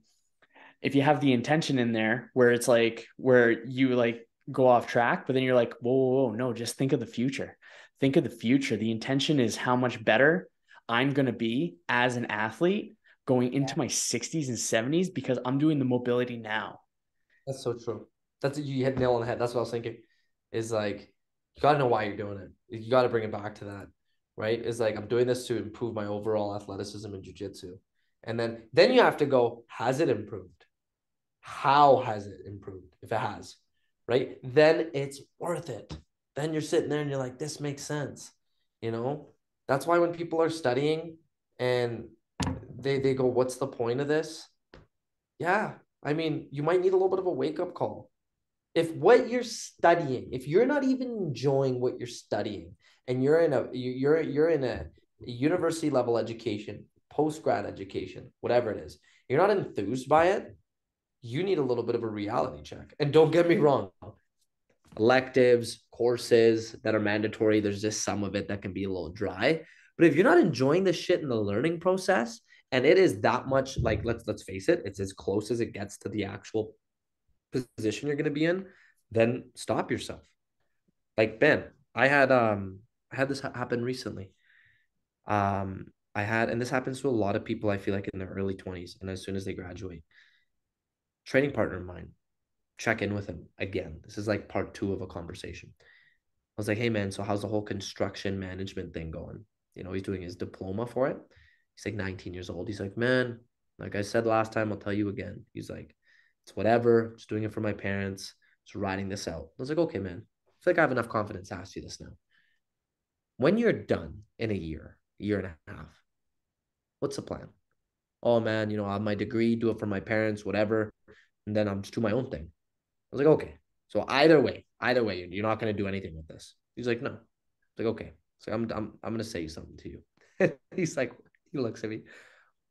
if you have the intention in there where it's like where you like go off track, but then you're like, whoa, whoa, whoa, no, just think of the future. Think of the future. The intention is how much better I'm going to be as an athlete going into my 60s and 70s because I'm doing the mobility now. That's so true. That's you hit nail on the head. That's what I was thinking. Is like you gotta know why you're doing it. You gotta bring it back to that, right? Is like I'm doing this to improve my overall athleticism and jujitsu, and then you have to go. Has it improved? How has it improved? If it has, right? Then it's worth it. Then you're sitting there and you're like, this makes sense. You know, that's why when people are studying and they go, what's the point of this? Yeah, I mean, you might need a little bit of a wake up call. If what you're studying, if you're not even enjoying what you're studying, and you're in a university level education, post grad education, whatever it is, you're not enthused by it, you need a little bit of a reality check. And don't get me wrong, electives, courses that are mandatory, there's just some of it that can be a little dry. But if you're not enjoying the shit in the learning process, and it is that much like let's face it, it's as close as it gets to the actual position you're going to be in, then stop yourself. Like Ben, I had this happen recently. And this happens to a lot of people I feel like in their early 20s and as soon as they graduate. Training partner of mine, check in with him again. This is like part 2 of a conversation. I was like, hey man, so how's the whole construction management thing going? You know, he's doing his diploma for it. He's like 19 years old. He's like, man, like I said last time, I'll tell you again. He's like, it's whatever. Just doing it for my parents. Just riding this out. I was like, okay, man. I feel like I have enough confidence to ask you this now. When you're done in a year and a half, what's the plan? oh man, you know, I have my degree, do it for my parents, whatever, and then I'm just do my own thing. I was like, okay. So either way, you're not gonna do anything with this. He's like, no. I was like, okay. So I'm gonna say something to you. He's like, he looks at me.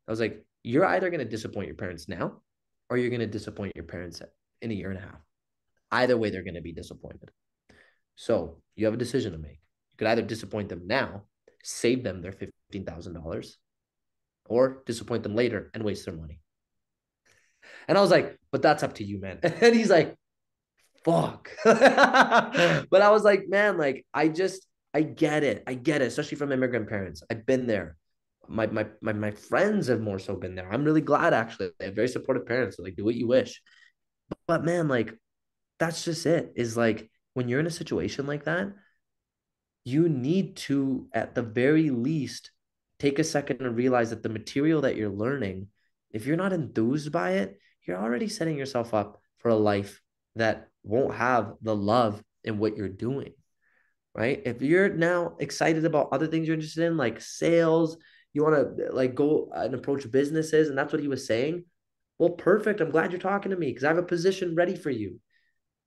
I was like, you're either gonna disappoint your parents now, or you're gonna disappoint your parents in a year and a half. Either way, they're gonna be disappointed. So you have a decision to make. You could either disappoint them now, save them their $15,000, or disappoint them later and waste their money. And I was like, but that's up to you, man. And he's like, fuck. But I was like, man, like I get it. I get it, especially from immigrant parents. I've been there. My friends have more so been there. I'm really glad actually. They have very supportive parents. So like, do what you wish. But man, like that's just it. Is like when you're in a situation like that, you need to, at the very least, take a second and realize that the material that you're learning, if you're not enthused by it, you're already setting yourself up for a life that won't have the love in what you're doing, right? If you're now excited about other things you're interested in, like sales, you want to like go and approach businesses, and that's what he was saying. Well, perfect. I'm glad you're talking to me because I have a position ready for you.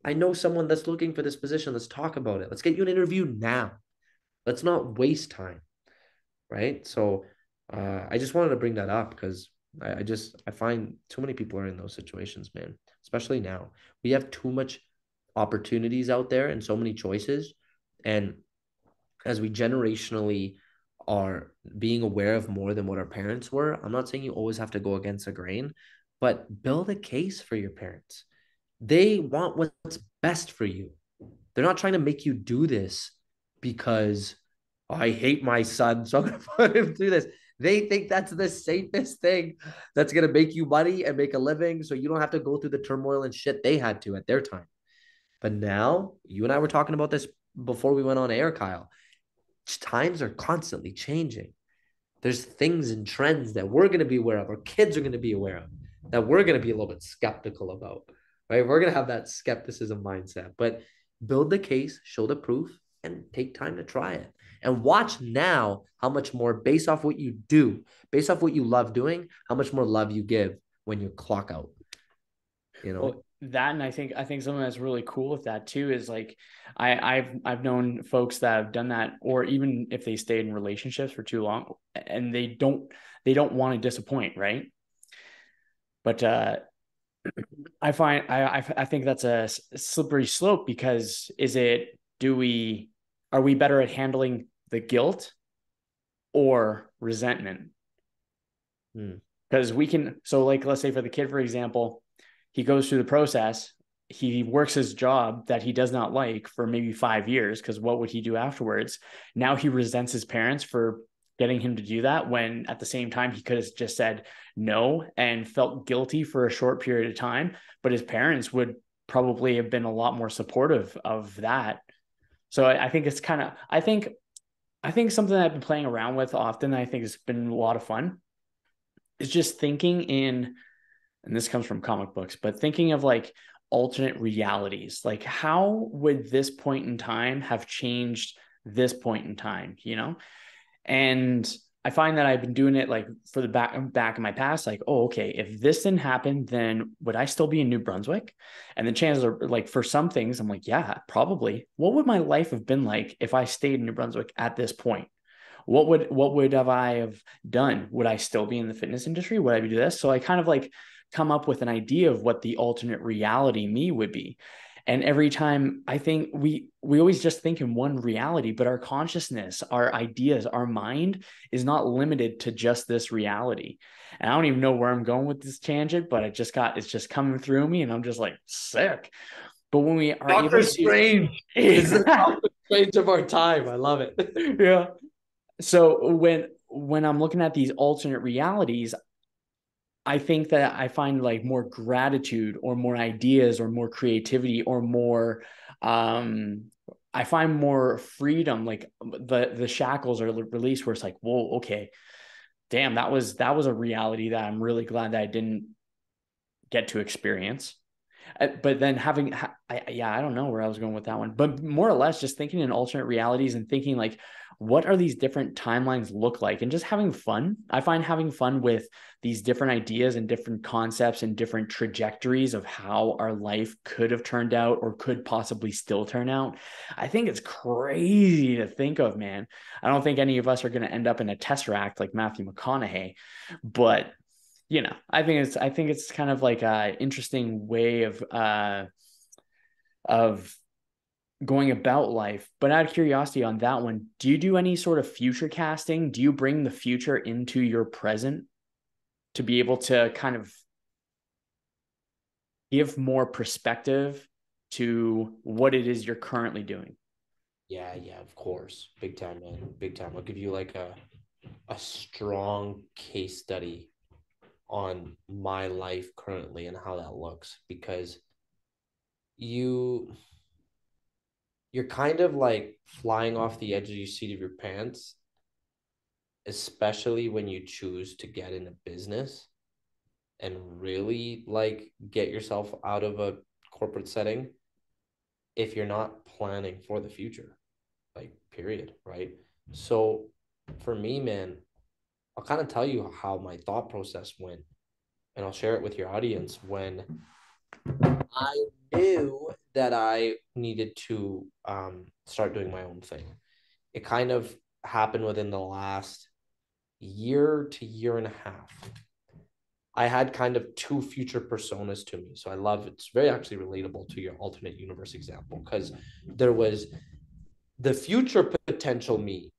I know someone that's looking for this position. Let's talk about it. Let's get you an interview now. Let's not waste time, right? So I just wanted to bring that up because I find too many people are in those situations, man. Especially now, we have too much opportunities out there and so many choices, and as we generationally are being aware of more than what our parents were. I'm not saying you always have to go against the grain, but build a case for your parents. They want what's best for you. They're not trying to make you do this because I hate my son, so I'm going to put him through this. They think that's the safest thing that's going to make you money and make a living so you don't have to go through the turmoil and shit they had to at their time. But now, you and I were talking about this before we went on air, Kyle. Times are constantly changing. There's things and trends that we're going to be aware of, our kids are going to be aware of, that we're going to be a little bit skeptical about, right? We're going to have that skepticism mindset, but build the case, show the proof, and take time to try it. And watch now how much more, based off what you do, based off what you love doing, how much more love you give when you clock out. You know? Well, that, and I think something that's really cool with that too is like I've known folks that have done that, or even if they stayed in relationships for too long and they don't want to disappoint, right? But I think that's a slippery slope because are we better at handling the guilt or resentment? Because we can, so like, let's say for the kid, for example, he goes through the process, he works his job that he does not like for maybe 5 years, because what would he do afterwards? Now he resents his parents for getting him to do that, when at the same time he could have just said no and felt guilty for a short period of time, but his parents would probably have been a lot more supportive of that. So I think it's kind of, I think something that I've been playing around with often, I think it's been a lot of fun, is just thinking in, and this comes from comic books, but thinking of like alternate realities, like how would this point in time have changed this point in time, you know? And I find that I've been doing it like for the back of my past, like, oh, okay, if this didn't happen, then would I still be in New Brunswick? And the chances are like, for some things, I'm like, yeah, probably. What would my life have been like if I stayed in New Brunswick at this point? What would have I have done? Would I still be in the fitness industry? Would I be do this? So I kind of like come up with an idea of what the alternate reality me would be. And every time, I think we always just think in one reality, but our consciousness, our ideas, our mind is not limited to just this reality. And I don't even know where I'm going with this tangent, but it's just coming through me, and I'm just like sick. But when we are Doctor able to, Strange. This is the Doctor Strange of our time. I love it. yeah. So when I'm looking at these alternate realities, I think that I find like more gratitude or more ideas or more creativity or more I find more freedom, like the shackles are released, where it's like, whoa, okay, damn, that was a reality that I'm really glad that I didn't get to experience. But then I don't know where I was going with that one, but more or less just thinking in alternate realities and thinking like, what are these different timelines look like, and just having fun. I find having fun with these different ideas and different concepts and different trajectories of how our life could have turned out or could possibly still turn out. I think it's crazy to think of, man. I don't think any of us are going to end up in a tesseract like Matthew McConaughey, but I think it's kind of like a interesting way of going about life. But out of curiosity on that one, do you do any sort of future casting? Do you bring the future into your present to be able to kind of give more perspective to what it is you're currently doing? Yeah, of course. Big time, man. Big time. I'll give you like a strong case study on my life currently and how that looks, because you you're kind of like flying off the edge of your seat of your pants, especially when you choose to get in a business and really like get yourself out of a corporate setting if you're not planning for the future, like period, right? So for me, man, I'll kind of tell you how my thought process went, and I'll share it with your audience. When I knew that I needed to start doing my own thing, it kind of happened within the last year to year and a half. I had kind of two future personas to me. So I love it's very actually relatable to your alternate universe example, because there was the future potential me,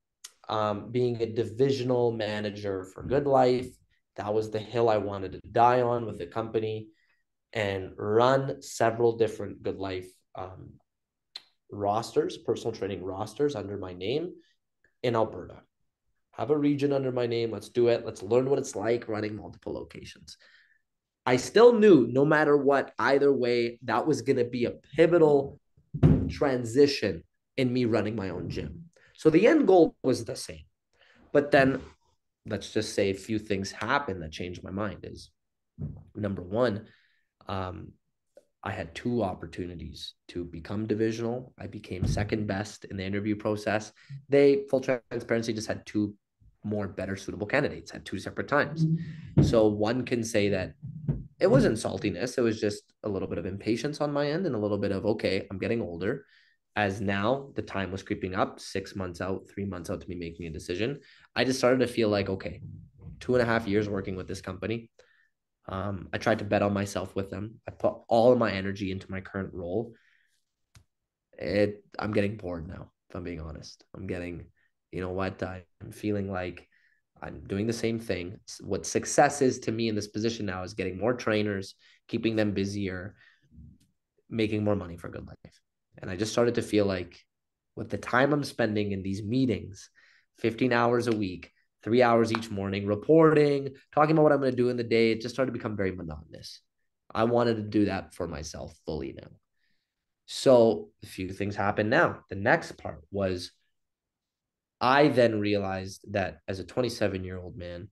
being a divisional manager for Good Life. That was the hill I wanted to die on with the company and run several different Good Life rosters, personal training rosters under my name in Alberta. Have a region under my name. Let's do it. Let's learn what it's like running multiple locations. I still knew no matter what, either way, that was going to be a pivotal transition in me running my own gym. So the end goal was the same. But then let's just say a few things happened that changed my mind. Is number one, I had two opportunities to become divisional. I became second best in the interview process. They, full transparency, just had two more better suitable candidates at two separate times. So one can say that it wasn't saltiness. It was just a little bit of impatience on my end and a little bit of, okay, I'm getting older. As now the time was creeping up, 6 months out, 3 months out to me making a decision, I just started to feel like, okay, 2.5 years working with this company. I tried to bet on myself with them. I put all of my energy into my current role. I'm getting bored now, if I'm being honest. I'm getting, you know what? I'm feeling like I'm doing the same thing. What success is to me in this position now is getting more trainers, keeping them busier, making more money for Good Life. And I just started to feel like with the time I'm spending in these meetings, 15 hours a week, 3 hours each morning, reporting, talking about what I'm going to do in the day, it just started to become very monotonous. I wanted to do that for myself fully now. So a few things happened now. The next part was I then realized that as a 27-year-old man,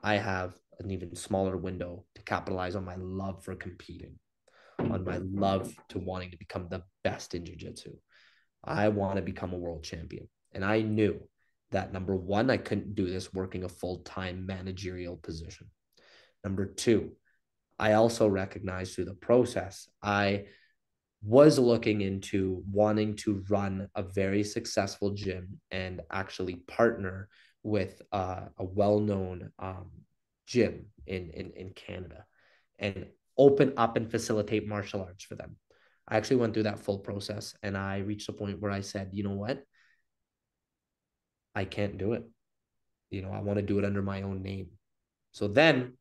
I have an even smaller window to capitalize on my love for competing, on my love to wanting to become the best in jiu-jitsu. I want to become a world champion. And I knew that number one, I couldn't do this working a full-time managerial position. Number two, I also recognized through the process, I was looking into wanting to run a very successful gym and actually partner with a well-known gym in Canada and open up and facilitate martial arts for them. I actually went through that full process and I reached a point where I said, you know what? I can't do it. I want to do it under my own name. So then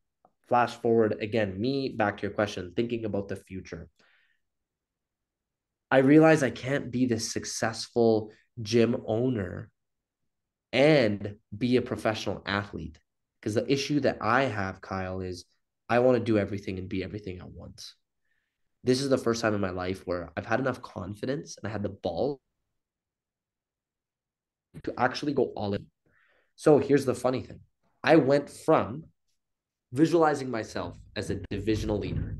flash forward again, me back to your question, thinking about the future. I realized I can't be this successful gym owner and be a professional athlete. Because the issue that I have, Kyle, is I want to do everything and be everything at once. This is the first time in my life where I've had enough confidence and I had the ball to actually go all in. So here's the funny thing. I went from visualizing myself as a divisional leader,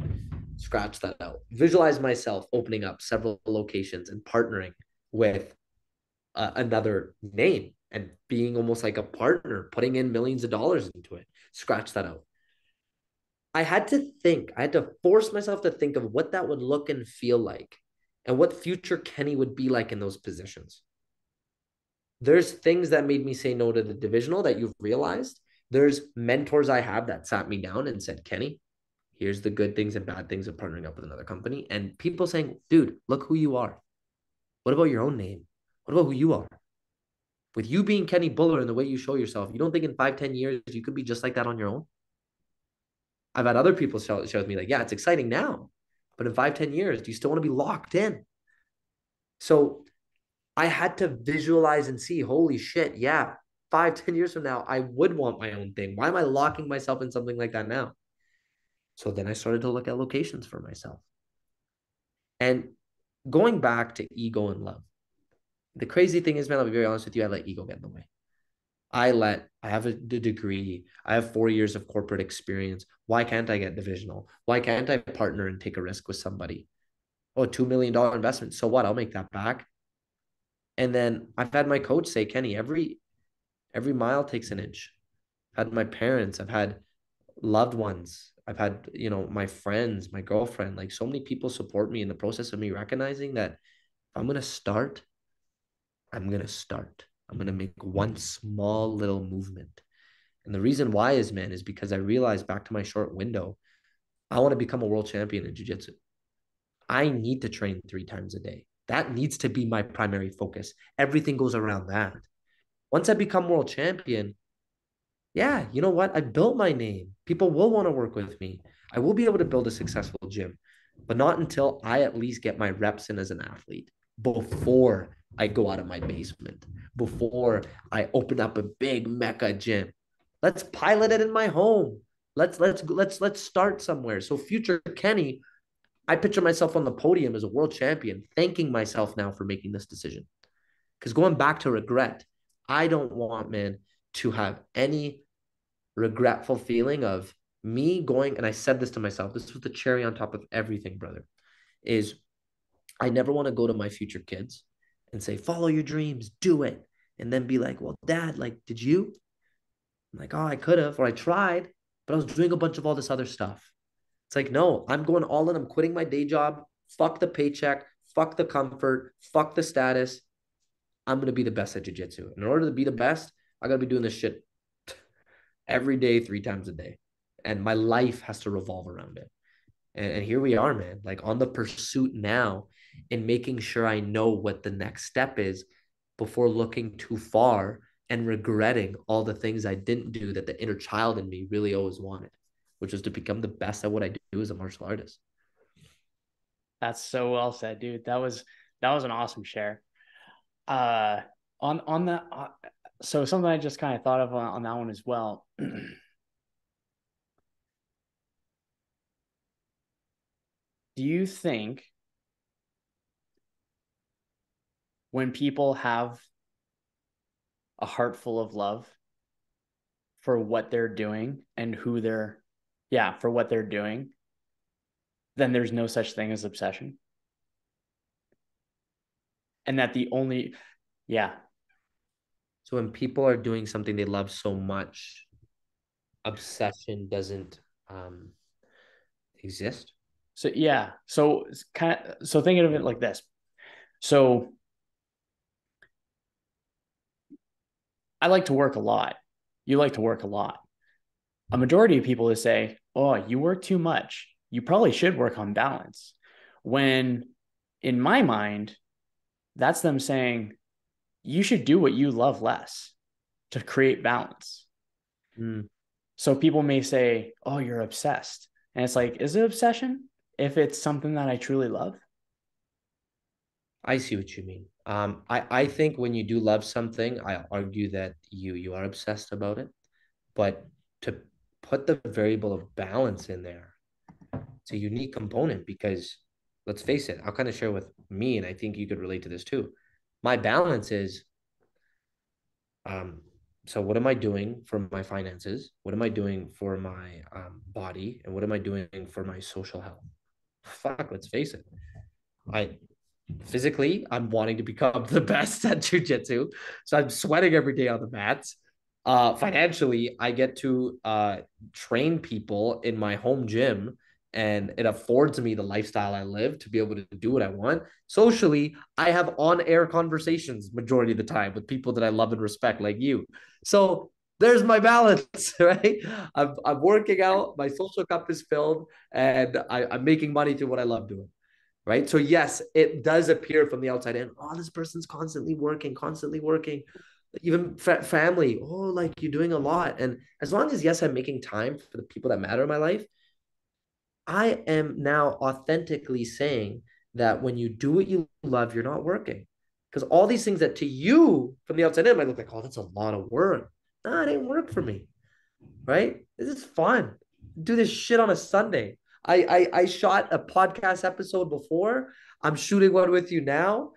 scratch that out, visualize myself opening up several locations and partnering with another name and being almost like a partner, putting in millions of dollars into it. Scratch that out. I had to force myself to think of what that would look and feel like and what future Kenny would be like in those positions. There's things that made me say no to the divisional that you've realized. There's mentors I have that sat me down and said, Kenny, here's the good things and bad things of partnering up with another company. And people saying, dude, look who you are. What about your own name? What about who you are? With you being Kenny Bhullar and the way you show yourself, you don't think in 5, 10 years you could be just like that on your own? I've had other people show me like, yeah, it's exciting now, but in 5, 10 years, do you still want to be locked in? So I had to visualize and see, holy shit, yeah, 5, 10 years from now, I would want my own thing. Why am I locking myself in something like that now? So then I started to look at locations for myself. And going back to ego and love, the crazy thing is, man, I'll be very honest with you, I let ego get in the way. I have a degree. I have 4 years of corporate experience. Why can't I get divisional? Why can't I partner and take a risk with somebody? Oh, $2 million investment. So what? I'll make that back. And then I've had my coach say, Kenny, every mile takes an inch. I've had my parents, I've had loved ones, I've had, my friends, my girlfriend, like so many people support me in the process of me recognizing that if I'm gonna start, I'm gonna start. I'm gonna make one small little movement. And the reason why is, man, is because I realized back to my short window, I want to become a world champion in jiu-jitsu. I need to train 3 times a day. That needs to be my primary focus. Everything goes around that. Once I become world champion, yeah, you know what? I built my name. People will want to work with me. I will be able to build a successful gym, but not until I at least get my reps in as an athlete before I go out of my basement, before I open up a big mecca gym. Let's pilot it in my home. Let's start somewhere. So future Kenny, I picture myself on the podium as a world champion, thanking myself now for making this decision. Because going back to regret, I don't want, man, to have any regretful feeling of me going, and I said this to myself, this was the cherry on top of everything, brother, is I never want to go to my future kids and say, follow your dreams, do it. And then be like, well, dad, like, did you? I'm like, oh, I could have, or I tried, but I was doing a bunch of all this other stuff. It's like, no, I'm going all in. I'm quitting my day job. Fuck the paycheck. Fuck the comfort. Fuck the status. I'm going to be the best at jiu-jitsu. In order to be the best, I got to be doing this shit every day, 3 times a day. And my life has to revolve around it. And here we are, man, like on the pursuit now and making sure I know what the next step is before looking too far and regretting all the things I didn't do that the inner child in me really always wanted, which was to become the best at what I do as a martial artist. That's so well said, dude. That was an awesome share. Uh, on that, so something I just kind of thought of on that one as well. Do you think when people have a heart full of love for what they're doing and who they're, yeah, for what they're doing, then there's no such thing as obsession? And that the only, yeah. So when people are doing something they love so much, obsession doesn't exist. So, yeah. So it's so thinking of it like this. So I like to work a lot. You like to work a lot. A majority of people will say, oh, you work too much. You probably should work on balance. When in my mind, that's them saying, you should do what you love less to create balance. Mm. So people may say, oh, you're obsessed. And it's like, is it obsession if it's something that I truly love? I see what you mean. I think when you do love something, I argue that you are obsessed about it. But to put the variable of balance in there, it's a unique component because let's face it, I'll kind of share with me, and I think you could relate to this too. My balance is so what am I doing for my finances? What am I doing for my body? And what am I doing for my social health? Fuck, let's face it. I physically, I'm wanting to become the best at jujitsu. So I'm sweating every day on the mats. Financially, I get to train people in my home gym, and it affords me the lifestyle I live to be able to do what I want. Socially, I have on-air conversations majority of the time with people that I love and respect, like you. So there's my balance, right? I'm working out, my social cup is filled, and I'm making money through what I love doing, right? So yes, it does appear from the outside in, oh, this person's constantly working, constantly working. Even family, oh, like you're doing a lot. And as long as, yes, I'm making time for the people that matter in my life, I am now authentically saying that when you do what you love, you're not working. Because all these things that to you from the outside in might look like, oh, that's a lot of work. Nah, it ain't work for me, right? This is fun. Do this shit on a Sunday. I shot a podcast episode before. I'm shooting one with you now.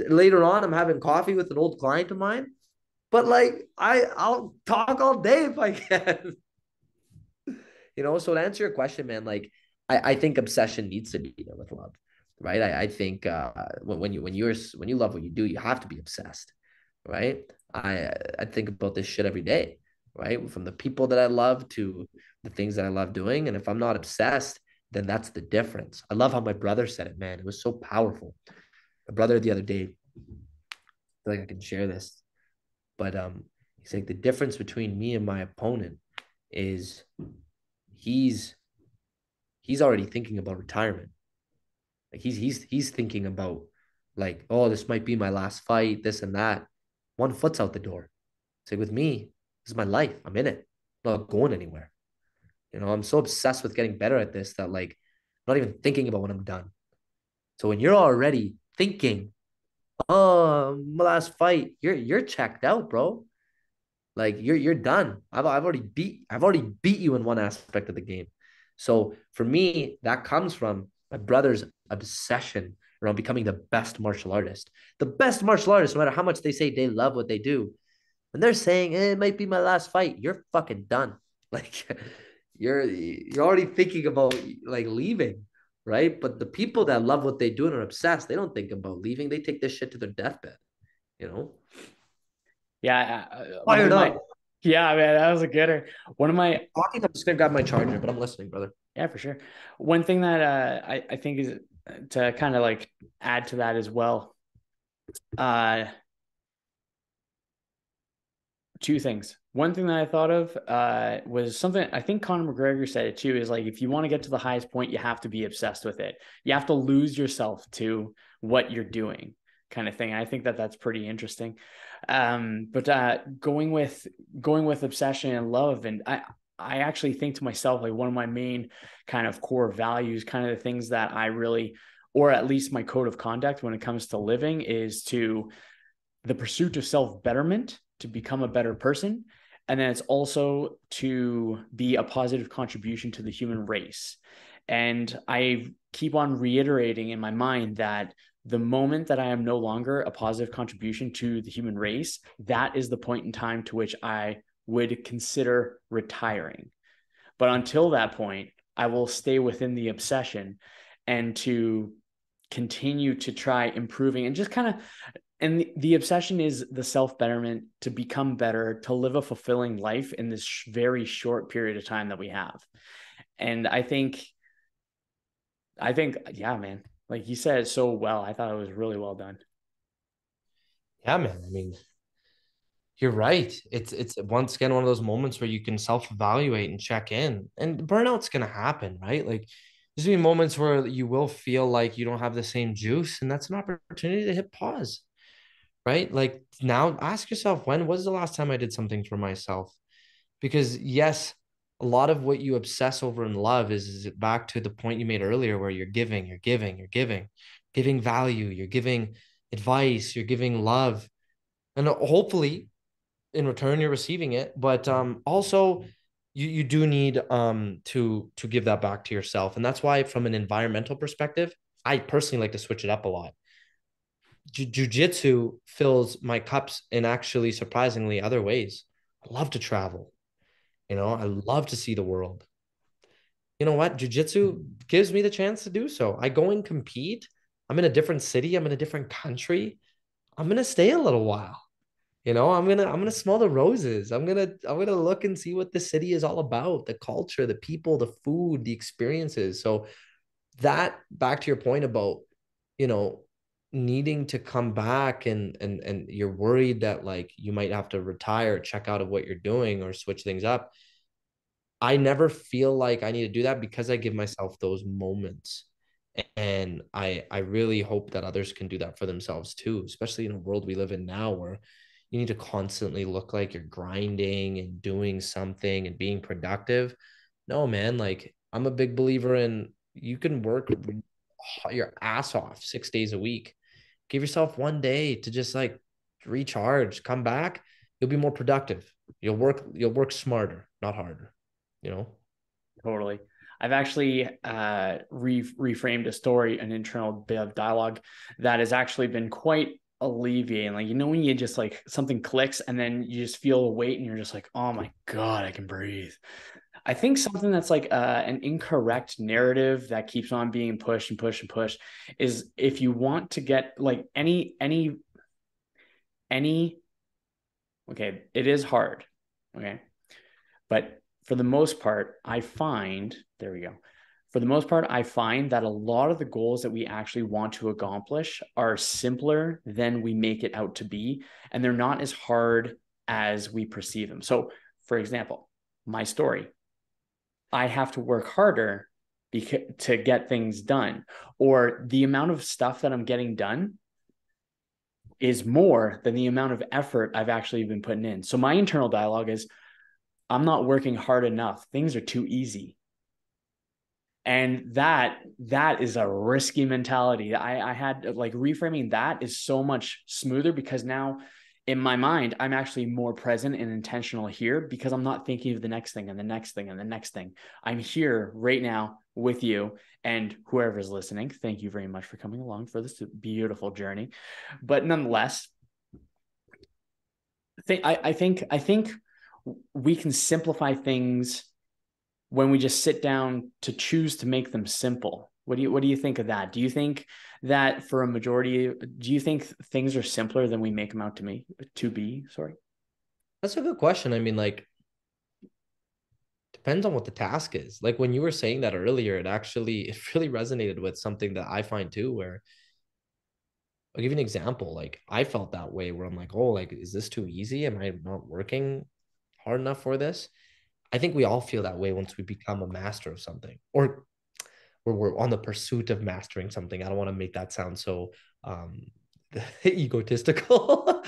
Later on, I'm having coffee with an old client of mine. But like I'll talk all day if I can. So to answer your question, man, like I think obsession needs to be there with love, right? I think when you love what you do, you have to be obsessed, right? I think about this shit every day, right? From the people that I love to the things that I love doing. And if I'm not obsessed, then that's the difference. I love how my brother said it, man. It was so powerful. My brother the other day, I feel like I can share this, but he's like, the difference between me and my opponent is he's he's already thinking about retirement. Like he's thinking about like, oh, this might be my last fight, this and that. One foot's out the door. It's like with me, this is my life. I'm in it. I'm not going anywhere. I'm so obsessed with getting better at this that like I'm not even thinking about when I'm done. So when you're already thinking, oh, my last fight, you're checked out, bro. Like you're done. I've already beat you in one aspect of the game. So for me, that comes from my brother's obsession around becoming the best martial artist. The best martial artist, no matter how much they say they love what they do, when they're saying it might be my last fight, you're fucking done. Like you're already thinking about like leaving, right? But the people that love what they do and are obsessed, they don't think about leaving. They take this shit to their deathbed, you know? Yeah, one Fired of my up. yeah, man, that was a gooder. One of my Talking, I'm just gonna grab my charger, but I'm listening, brother. Yeah, for sure. One thing that I think is to kind of like add to that as well. Uh, Two things. One thing that I thought of was something I think Conor McGregor said it too, is like if you want to get to the highest point, you have to be obsessed with it. You have to lose yourself to what you're doing, kind of thing. I think that that's pretty interesting. But going with obsession and love, and I actually think to myself, like one of my main kind of core values, kind of the things that I really, or at least my code of conduct when it comes to living, is to the pursuit of self-betterment to become a better person. And then it's also to be a positive contribution to the human race. And I keep on reiterating in my mind that the moment that I am no longer a positive contribution to the human race, that is the point in time to which I would consider retiring. But until that point, I will stay within the obsession and to continue to try improving and just kind of, and the obsession is the self-betterment, to become better, to live a fulfilling life in this very short period of time that we have. And I think yeah, man, like you said it so well. I thought it was really well done. Yeah, man. I mean, you're right. It's once again one of those moments where you can self-evaluate and check in. And burnout's gonna happen, right? Like there's gonna be moments where you will feel like you don't have the same juice, and that's an opportunity to hit pause, right? Like now ask yourself, when was the last time I did something for myself? Because yes, a lot of what you obsess over and love is back to the point you made earlier where you're giving value, you're giving advice, you're giving love. And hopefully in return you're receiving it. But also you do need to give that back to yourself. And that's why from an environmental perspective, I personally like to switch it up a lot. Jiu-jitsu fills my cups in actually surprisingly other ways. I love to travel. I love to see the world. You know what? Jiu-jitsu gives me the chance to do so. I go and compete. I'm in a different city, I'm in a different country, I'm gonna stay a little while. I'm gonna smell the roses. I'm gonna look and see what the city is all about, the culture, the people, the food, the experiences. So that, back to your point about, you know, needing to come back, and you're worried that like you might have to retire, check out of what you're doing or switch things up. I never feel like I need to do that because I give myself those moments. And I really hope that others can do that for themselves too, especially in a world we live in now where you need to constantly look like you're grinding and doing something and being productive. No, man, like I'm a big believer in you can work your ass off 6 days a week. Give yourself one day to just like recharge, come back, you'll be more productive. You'll work smarter, not harder, you know? Totally. I've actually reframed a story, an internal bit of dialogue that has actually been quite alleviating. Like, when you just like something clicks and then you just feel a weight and you're just like, oh my God, I can breathe. I think something that's like an incorrect narrative that keeps on being pushed and pushed and pushed is if you want to get like any, okay, it is hard. Okay. But for the most part, for the most part, I find that a lot of the goals that we actually want to accomplish are simpler than we make it out to be, and they're not as hard as we perceive them. So, for example, my story, I have to work harder to get things done, or the amount of stuff that I'm getting done is more than the amount of effort I've actually been putting in. So my internal dialogue is, I'm not working hard enough. Things are too easy. And that is a risky mentality. I had like reframing that is so much smoother because now in my mind, I'm actually more present and intentional here because I'm not thinking of the next thing and the next thing and the next thing. I'm here right now with you and whoever is listening. Thank you very much for coming along for this beautiful journey. But nonetheless, I think we can simplify things when we just sit down to choose to make them simple. What do you think of that? Do you think that for a majority, do you think things are simpler than we make them out to be? Sorry. That's a good question. I mean, like, depends on what the task is. Like when you were saying that earlier, it really resonated with something that I find too, where I'll give you an example. Like I felt that way where I'm like, oh, like, is this too easy? Am I not working hard enough for this? I think we all feel that way once we become a master of something, or we're on the pursuit of mastering something. I don't want to make that sound so um egotistical,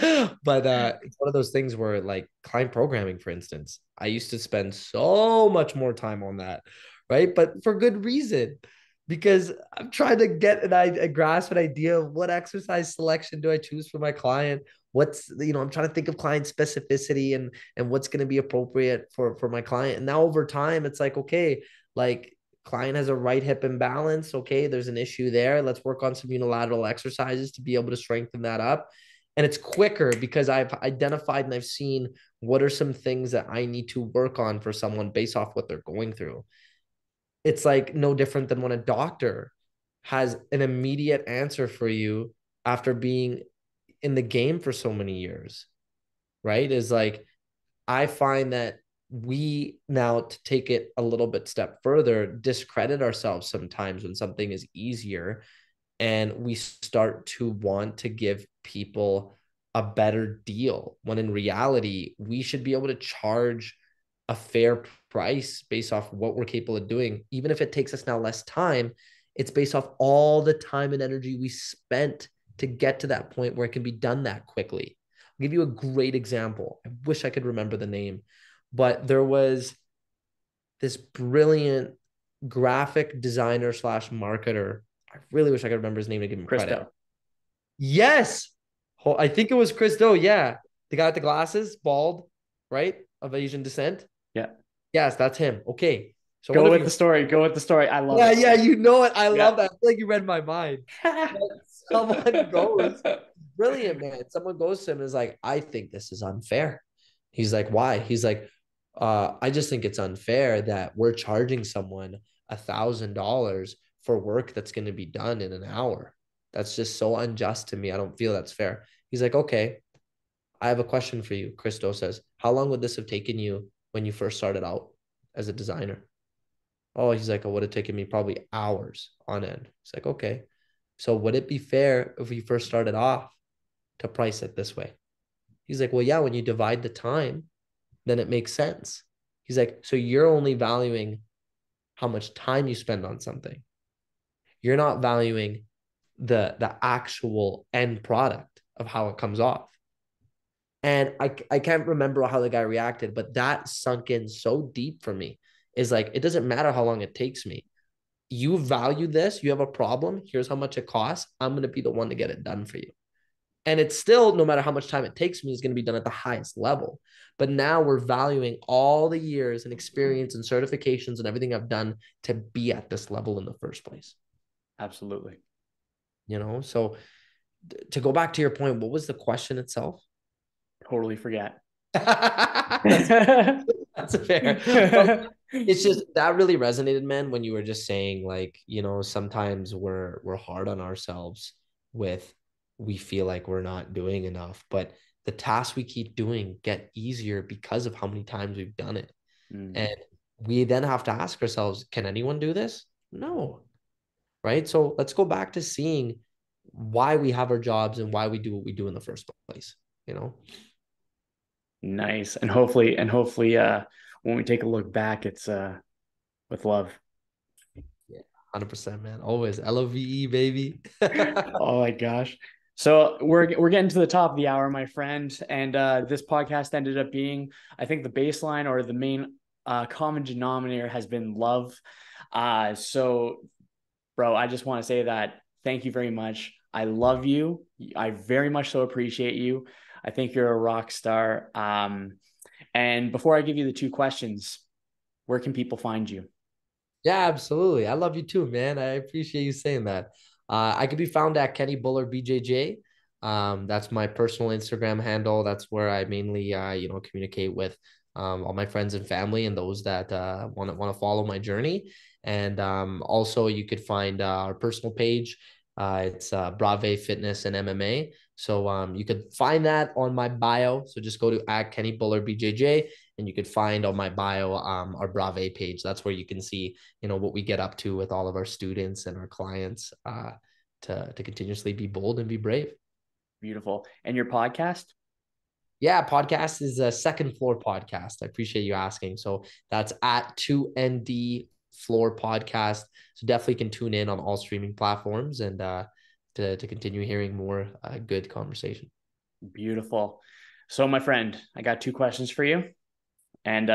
but it's one of those things where, like, client programming, for instance, I used to spend so much more time on that, right? But for good reason, because I'm trying to get a grasp an idea of what exercise selection do I choose for my client. I'm trying to think of client specificity and what's going to be appropriate for my client. And now over time, it's like, okay, like, client has a right hip imbalance. Okay, there's an issue there. Let's work on some unilateral exercises to be able to strengthen that up. And it's quicker because I've identified and I've seen what are some things that I need to work on for someone based off what they're going through. It's like no different than when a doctor has an immediate answer for you after being in the game for so many years, right? Is like, I find that we now, to take it a little bit step further, discredit ourselves sometimes when something is easier, and we start to want to give people a better deal when in reality we should be able to charge a fair price based off what we're capable of doing. Even if it takes us now less time, it's based off all the time and energy we spent to get to that point where it can be done that quickly. I'll give you a great example. I wish I could remember the name, but there was this brilliant graphic designer slash marketer. I really wish I could remember his name to give him credit. Christo. Yes. I think it was Christo. Yeah. The guy with the glasses, bald, right? Of Asian descent. Yeah. Yes, that's him. Okay. So Go with the story. Go with the story. I love it. Yeah, you know it. I Yeah. love that. I feel like you read my mind. Someone goes, brilliant, man. Someone goes to him and is like, I think this is unfair. He's like, why? He's like, I just think it's unfair that we're charging someone $1,000 for work that's going to be done in an hour. That's just so unjust to me. I don't feel that's fair. He's like, okay, I have a question for you. Christo says, how long would this have taken you when you first started out as a designer? Oh, he's like, it would have taken me probably hours on end. It's like, okay. So would it be fair if we first started off to price it this way? He's like, well, yeah, when you divide the time, then it makes sense. He's like, so you're only valuing how much time you spend on something. You're not valuing the actual end product of how it comes off. And I can't remember how the guy reacted, but that sunk in so deep for me. Is like, it doesn't matter how long it takes me. You value this, you have a problem, here's how much it costs. I'm going to be the one to get it done for you. And it's still, no matter how much time it takes me, is going to be done at the highest level. But now we're valuing all the years and experience and certifications and everything I've done to be at this level in the first place. Absolutely. You know, so to go back to your point, what was the question itself? Totally forget. that's, that's fair. But it's just that really resonated, man, when you were just saying, like, you know, sometimes we're hard on ourselves with, we feel like we're not doing enough, but the tasks we keep doing get easier because of how many times we've done it. And we then have to ask ourselves, can anyone do this? No. Right. So let's go back to seeing why we have our jobs and why we do what we do in the first place, you know? Nice. And hopefully when we take a look back, it's with love. Yeah, 100%, man. Always LOVE, baby. Oh my gosh. So we're getting to the top of the hour, my friend, and this podcast ended up being, I think, the baseline or the main common denominator has been love. So, bro, I just want to say that thank you very much. I love you. I very much so appreciate you. I think you're a rock star. And before I give you the two questions, where can people find you? Yeah, absolutely. I love you too, man. I appreciate you saying that. I could be found at Kenny Bhullar BJJ. That's my personal Instagram handle. That's where I mainly, communicate with all my friends and family and those that want to follow my journey. And also, you could find our personal page. It's Brave Fitness and MMA. So you could find that on my bio. So just go to at Kenny Bhullar BJJ, and you could find on my bio our Brave page. That's where you can see, you know, what we get up to with all of our students and our clients to continuously be bold and be brave. Beautiful. And your podcast? Yeah, podcast is a Second Floor podcast. I appreciate you asking. So that's at 2ND Floor Podcast. So definitely can tune in on all streaming platforms and to continue hearing more good conversation. Beautiful. So, my friend, I got two questions for you. And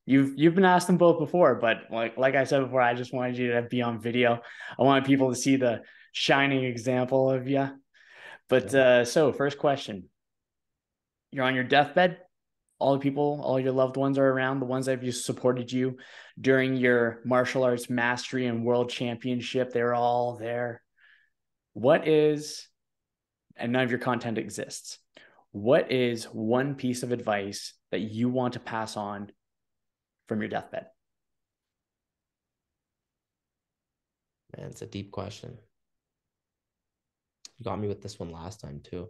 you've been asked them both before, but like I said before, I just wanted you to be on video. I wanted people to see the shining example of you. But so first question, you're on your deathbed. All the people, all your loved ones are around, the ones that have supported you during your martial arts mastery and world championship. They're all there. What is, and none of your content exists. What is one piece of advice that you want to pass on from your deathbed? Man, it's a deep question. You got me with this one last time too.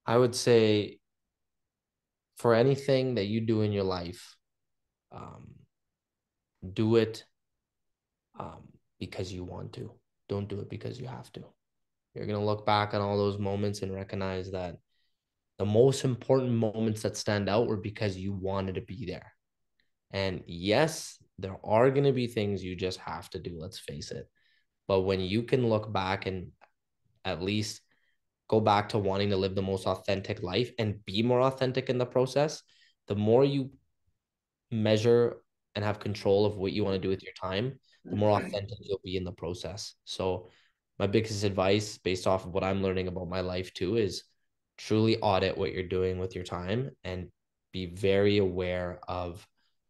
I would say for anything that you do in your life, do it because you want to. Don't do it because you have to. You're going to look back on all those moments and recognize that the most important moments that stand out were because you wanted to be there. And yes, there are going to be things you just have to do, let's face it. But when you can look back and at least go back to wanting to live the most authentic life and be more authentic in the process, the more you measure and have control of what you want to do with your time, the more authentic you'll be in the process. So my biggest advice based off of what I'm learning about my life too is truly audit what you're doing with your time and be very aware of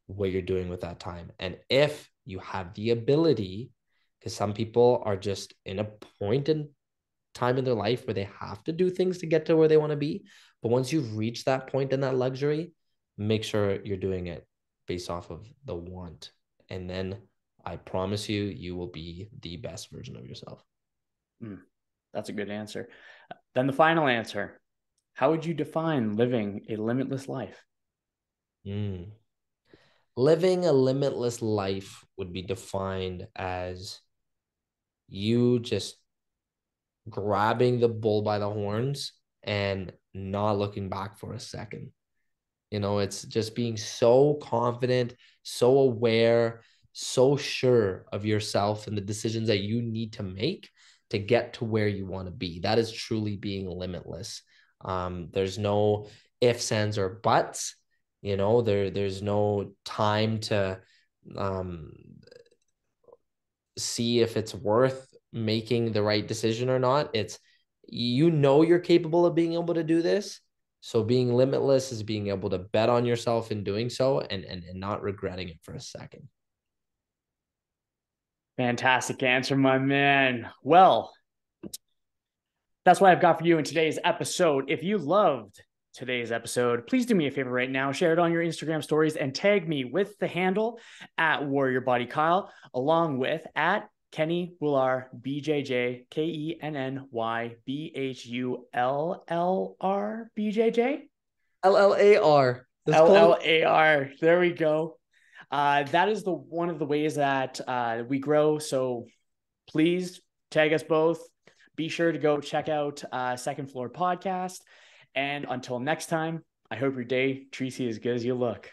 what you're doing with that time. And if you have the ability, because some people are just in a point in time in their life where they have to do things to get to where they want to be. But once you've reached that point in that luxury, make sure you're doing it based off of the want. And then I promise you, you will be the best version of yourself. That's a good answer. Then the final answer. How would you define living a limitless life? Living a limitless life would be defined as you just grabbing the bull by the horns and not looking back for a second. You know, it's just being so confident, so aware, so sure of yourself and the decisions that you need to make to get to where you want to be. That is truly being limitless. There's no ifs, ands, or buts. You know, there's no time to um, see if it's worth making the right decision or not. It's, you know, you're capable of being able to do this. So being limitless is being able to bet on yourself in doing so, and not regretting it for a second. Fantastic answer, my man. Well, that's what I've got for you in today's episode. If you loved today's episode, please do me a favor right now. Share it on your Instagram stories and tag me with the handle at Warrior Body Kyle, along with at Kenny Bhullar, BJJ, KENNY BHULLR, BJJ? LLAR. LLAR. There we go. That is the one of the ways that we grow. So please tag us both. Be sure to go check out Second Floor Podcast. And until next time, I hope your day treats you as good as you look.